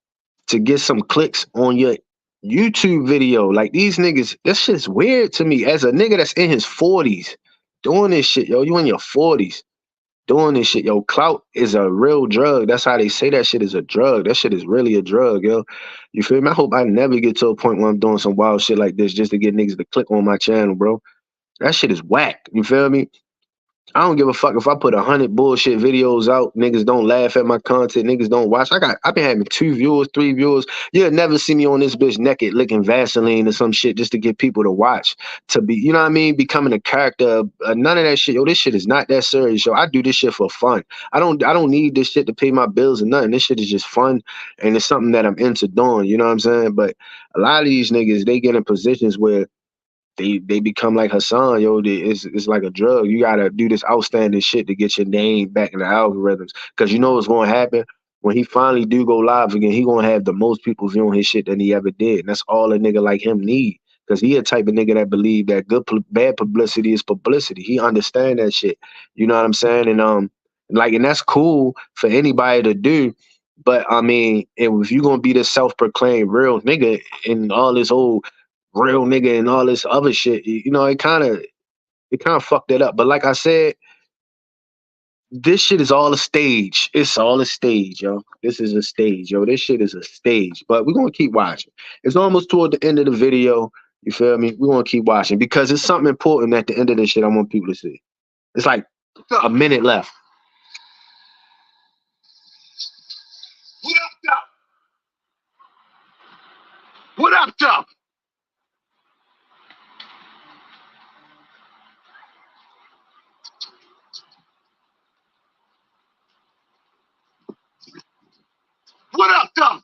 to get some clicks on your YouTube video. Like, these niggas, this shit's weird to me. As a nigga that's in his 40s doing this shit, yo, you in your 40s doing this shit, yo. Clout is a real drug. That's how they say that shit is a drug. That shit is really a drug, yo. You feel me? I hope I never get to a point where I'm doing some wild shit like this just to get niggas to click on my channel, bro. That shit is whack. You feel me? I don't give a fuck if I put 100 bullshit videos out. Niggas don't laugh at my content. Niggas don't watch. I've been having 2 viewers, 3 viewers. You'll never see me on this bitch naked licking Vaseline or some shit just to get people to watch. To be, you know what I mean? Becoming a character. None of that shit. Yo, this shit is not that serious, yo. I do this shit for fun. I don't need this shit to pay my bills or nothing. This shit is just fun, and it's something that I'm into doing. You know what I'm saying? But a lot of these niggas, they get in positions where they become like Hassan, yo. It's like a drug. You gotta do this outstanding shit to get your name back in the algorithms, because you know what's gonna happen when he finally do go live again. He gonna have the most people viewing his shit than he ever did, and that's all a nigga like him need, because he a type of nigga that believe that bad publicity is publicity. He understand that shit. You know what I'm saying? And and that's cool for anybody to do. But I mean, if you gonna be this self-proclaimed real nigga and all this old real nigga and all this other shit, you know, it kind of fucked it up. But like I said, this shit is all a stage. It's all a stage, yo. This is a stage, yo. This shit is a stage. But we're gonna keep watching. It's almost toward the end of the video. You feel me? We're gonna keep watching because it's something important at the end of this shit I want people to see. It's like a minute left. What up, though? What up, though? What up, though?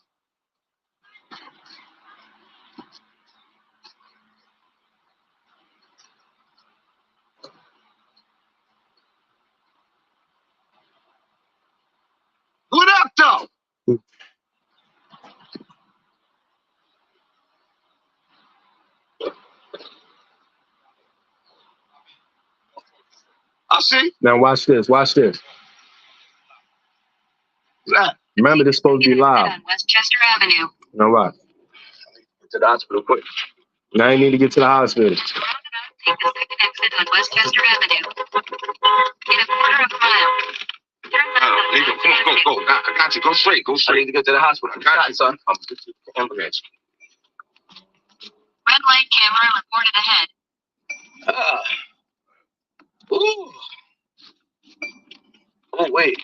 What up, though? I see. Now watch this. Watch this. Yeah. Remember, this supposed to be live. On Westchester Avenue. Now watch. Get to the hospital quick. Now you need to get to the hospital. Take the second exit on Westchester Avenue. In a quarter of a mile. Turn left on There you go. Go. I got you. Go straight. Go straight to get to the hospital. I got you, son. I'm going to get you the ambulance. red light camera reported ahead. Ooh. Oh, wait.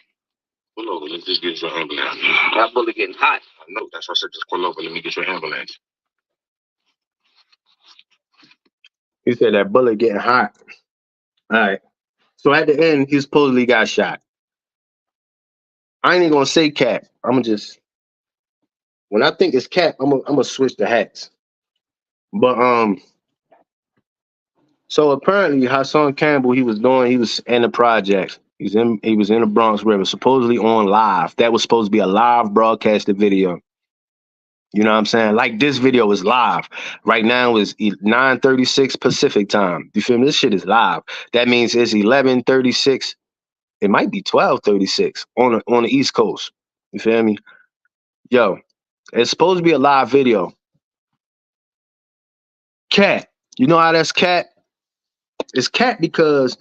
Pull over. Let's just get your ambulance. That bullet getting hot. I know. That's why I said just pull over. Let me get your ambulance. He said that bullet getting hot. All right. So at the end, he supposedly got shot. I ain't even gonna say Cap. I'm gonna just, when I think it's Cap, I'm gonna switch the hats. But So apparently Hassan Campbell, he was in the projects. He was in the Bronx River, supposedly on live. That was supposed to be a live broadcasted video. You know what I'm saying? Like this video is live. Right now is 9:36 Pacific time. You feel me? This shit is live. That means it's 11:36. It might be 12:36 on the East Coast. You feel me? Yo, it's supposed to be a live video. Cat. You know how that's cat? It's cat because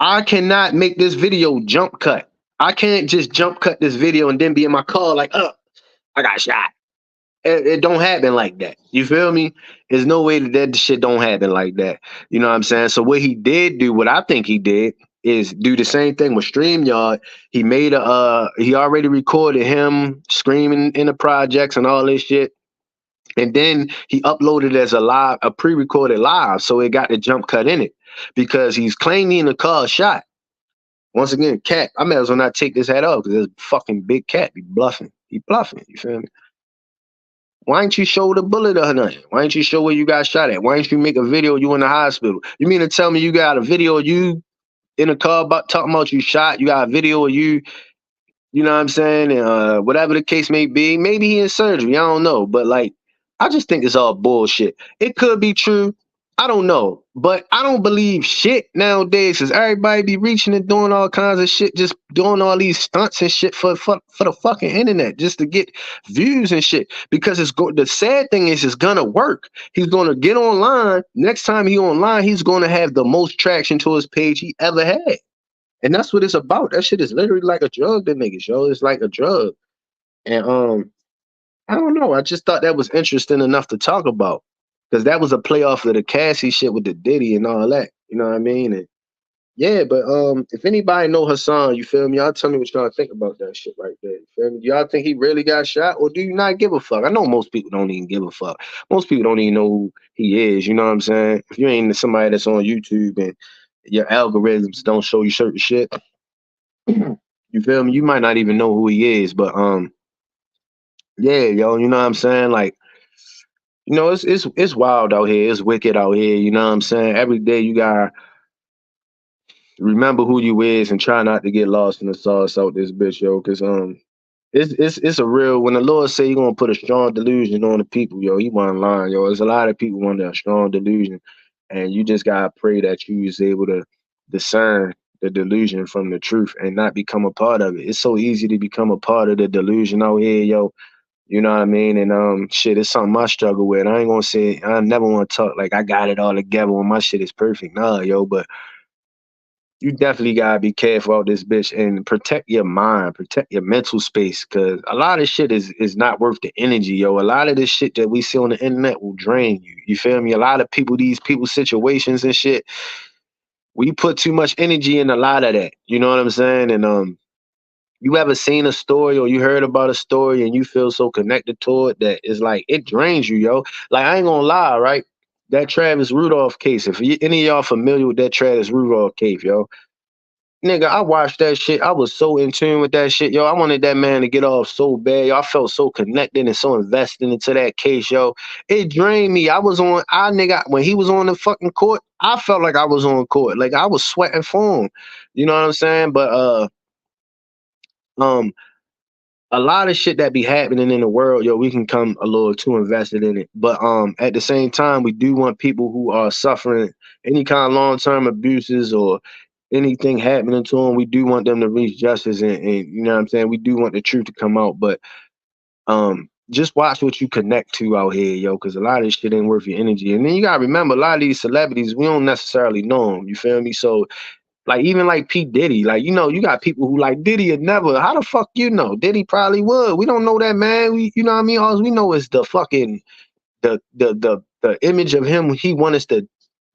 I cannot make this video jump cut. I can't just jump cut this video and then be in my car like, I got shot. It don't happen like that. You feel me? There's no way that shit don't happen like that. You know what I'm saying? So what he did do, what I think he did, is do the same thing with StreamYard. He made he already recorded him screaming in the projects and all this shit. And then he uploaded it as a pre-recorded live, so it got the jump cut in it because he's claiming the car shot. Once again, cat, I may as well not take this hat off because this fucking big cat be bluffing. He bluffing, you feel me? Why ain't you show the bullet or nothing? Why ain't you show where you got shot at? Why ain't you make a video of you in the hospital? You mean to tell me you got a video of you in a car talking about you shot? You got a video of you, you know what I'm saying? And whatever the case may be, maybe he in surgery. I don't know. But like, I just think it's all bullshit. It could be true. I don't know. But I don't believe shit nowadays because everybody be reaching and doing all kinds of shit, just doing all these stunts and shit for the fucking internet just to get views and shit. Because the sad thing is it's gonna work. He's gonna get online. Next time he online, he's gonna have the most traction to his page he ever had. And that's what it's about. That shit is literally like a drug to niggas, yo. It's like a drug. And I don't know. I just thought that was interesting enough to talk about. Because that was a playoff of the Cassie shit with the Diddy and all that. You know what I mean? And yeah, but if anybody know Hassan, you feel me? Y'all tell me what y'all think about that shit right there. You feel me? Do y'all think he really got shot or do you not give a fuck? I know most people don't even give a fuck. Most people don't even know who he is, you know what I'm saying? If you ain't somebody that's on YouTube and your algorithms don't show you certain shit, you feel me? You might not even know who he is, but yeah, yo, you know what I'm saying? Like, you know, it's wild out here. It's wicked out here. You know what I'm saying? Every day you gotta remember who you is and try not to get lost in the sauce out this bitch, yo. Cause it's a real when the Lord say He gonna put a strong delusion on the people, yo. He wasn't lying, yo. There's a lot of people under a strong delusion, and you just gotta pray that you is able to discern the delusion from the truth and not become a part of it. It's so easy to become a part of the delusion out here, yo. You know what I mean? And shit, it's something I struggle with. I ain't gonna say I never want to talk like I got it all together when my shit is perfect. Nah, yo, but you definitely gotta be careful out this bitch and protect your mind, protect your mental space, cause a lot of shit is not worth the energy, yo. A lot of this shit that we see on the internet will drain you. You feel me? A lot of people, these people's situations and shit, we put too much energy in a lot of that. You know what I'm saying? And you ever seen a story or you heard about a story and you feel so connected to it that it's like it drains you, yo. Like I ain't gonna lie, right? That Travis Rudolph case. If any of y'all familiar with that Travis Rudolph case, yo, nigga, I watched that shit. I was so in tune with that shit, yo. I wanted that man to get off so bad, yo. I felt so connected and so invested into that case, yo. It drained me. When he was on the fucking court, I felt like I was on court. Like I was sweating for him. You know what I'm saying? But um a lot of shit that be happening in the world, yo, we can come a little too invested in it. But at the same time, we do want people who are suffering any kind of long-term abuses or anything happening to them, we do want them to reach justice and you know what I'm saying? We do want the truth to come out. But just watch what you connect to out here, yo, because a lot of this shit ain't worth your energy. And then you gotta remember, a lot of these celebrities, we don't necessarily know them. You feel me? So like even like P.Diddy, like you know, you got people who like Diddy would never. How the fuck you know? Diddy probably would. We don't know that, man. You know what I mean? All we know is the fucking the image of him he want us to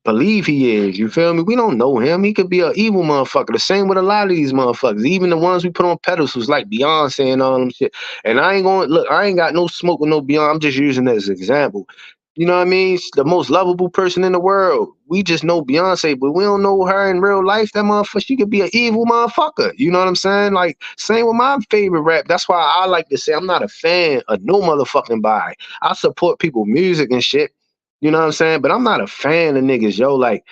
believe he is. You feel me? We don't know him. He could be an evil motherfucker. The same with a lot of these motherfuckers. Even the ones we put on pedestals like Beyonce and all them shit. And I ain't got no smoke with no Beyonce. I'm just using that as an example. You know what I mean? She's the most lovable person in the world. We just know Beyonce, but we don't know her in real life. That motherfucker, she could be an evil motherfucker. You know what I'm saying? Like, same with my favorite rap. That's why I like to say I'm not a fan of no motherfucking body. I support people music and shit. You know what I'm saying? But I'm not a fan of niggas, yo. Like,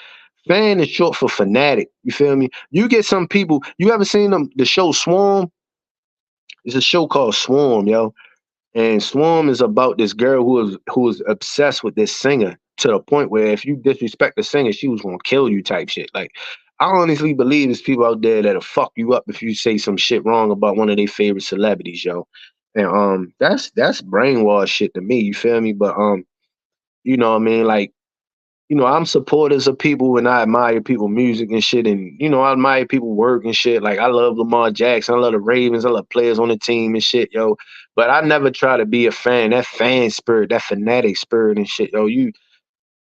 Fan is short for fanatic. You feel me? You get some people. You ever seen the show Swarm? It's a show called Swarm, yo. And Swarm is about this girl who was obsessed with this singer to the point where if you disrespect the singer, she was gonna kill you type shit. Like I honestly believe there's people out there that'll fuck you up if you say some shit wrong about one of their favorite celebrities, yo. And that's brainwash shit to me, you feel me? But you know what I mean? Like, I'm supporters of people and I admire people music and shit and I admire people work and shit. Like I love Lamar Jackson, I love the Ravens, I love players on the team and shit, yo. But I never try to be a fan. That fan spirit, that fanatic spirit and shit, yo. You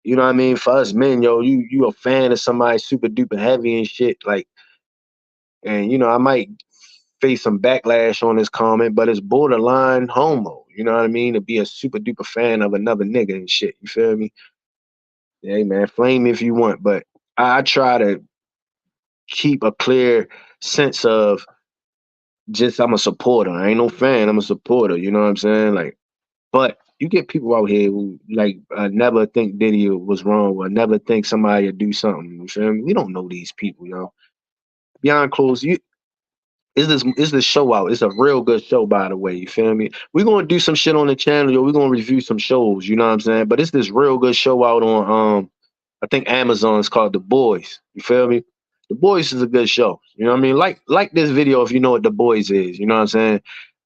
know what I mean? For us men, yo, you a fan of somebody super duper heavy and shit, like, and I might face some backlash on this comment, but it's borderline homo. You know what I mean? To be a super duper fan of another nigga and shit. You feel me? Hey man, flame me if you want, but I try to keep a clear sense of just I'm a supporter. I ain't no fan. I'm a supporter. You know what I'm saying? Like, but you get people out here who like never think Diddy was wrong or never think somebody would do something. You feel me? We don't know these people, yo. Beyond close, is this show out? It's a real good show, by the way. You feel me? We're gonna do some shit on the channel, yo. We're gonna review some shows. You know what I'm saying? But it's this real good show out on I think Amazon's called The Boys. You feel me? The Boys is a good show. You know what I mean? Like this video if you know what The Boys is. You know what I'm saying?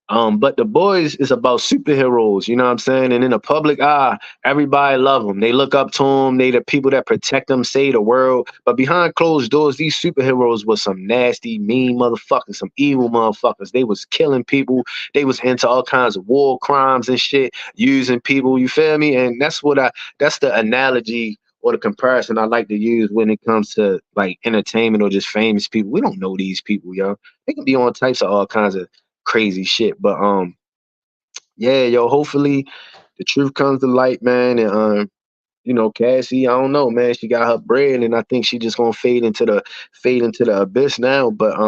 But The Boys is about superheroes, you know what I'm saying? And in the public eye, everybody love them. They look up to them. They the people that protect them, save the world. But behind closed doors, these superheroes was some nasty, mean motherfuckers, some evil motherfuckers. They was killing people. They was into all kinds of war crimes and shit, using people. You feel me? And that's the analogy or the comparison I like to use when it comes to like entertainment or just famous people. We don't know these people, yo. They can be on types of all kinds of crazy shit. But yeah, yo, hopefully the truth comes to light, man. And Cassie, I don't know, man. She got her bread and I think she just gonna fade into the abyss now. But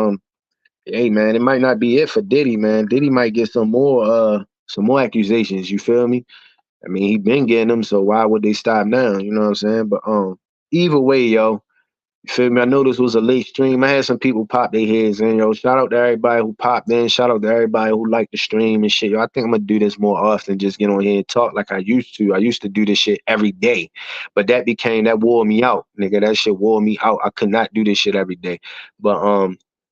hey man, it might not be it for Diddy, man. Diddy might get some more accusations, you feel me? I mean, he been getting them, so why would they stop now? You know what I'm saying? But either way, yo, you feel me? I know this was a late stream. I had some people pop their heads in, yo. Shout out to everybody who popped in. Shout out to everybody who liked the stream and shit. Yo, I think I'm gonna do this more often. Just get on here and talk like I used to. I used to do this shit every day, but that wore me out, nigga. That shit wore me out. I could not do this shit every day. But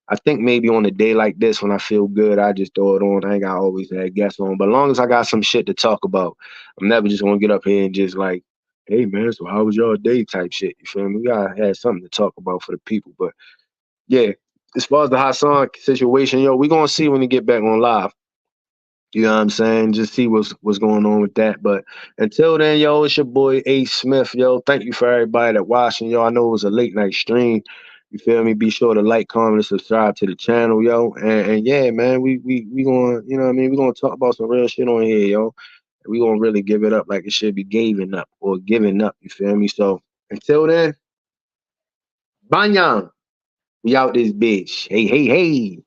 I think maybe on a day like this when I feel good, I just throw it on. I ain't got always had guests on, but as long as I got some shit to talk about, I'm never just gonna get up here and just like, hey man, so how was your day type shit. You feel me? We gotta have something to talk about for the people. But yeah, as far as the Hassan situation, yo, we gonna see when he get back on live. You know what I'm saying? Just see what's going on with that. But until then, yo, it's your boy A Smith, yo. Thank you for everybody that watching, yo. I know it was a late night stream. You feel me? Be sure to like, comment, and subscribe to the channel, yo. And yeah, man, we gonna, you know what I mean? We gonna talk about some real shit on here, yo. We gonna really give it up like it should be giving up or giving up. You feel me? So until then, Banyan, we out this bitch. Hey, hey, hey.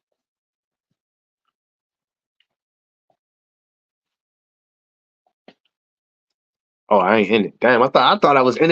Oh, I ain't in it. Damn, I thought I was in it.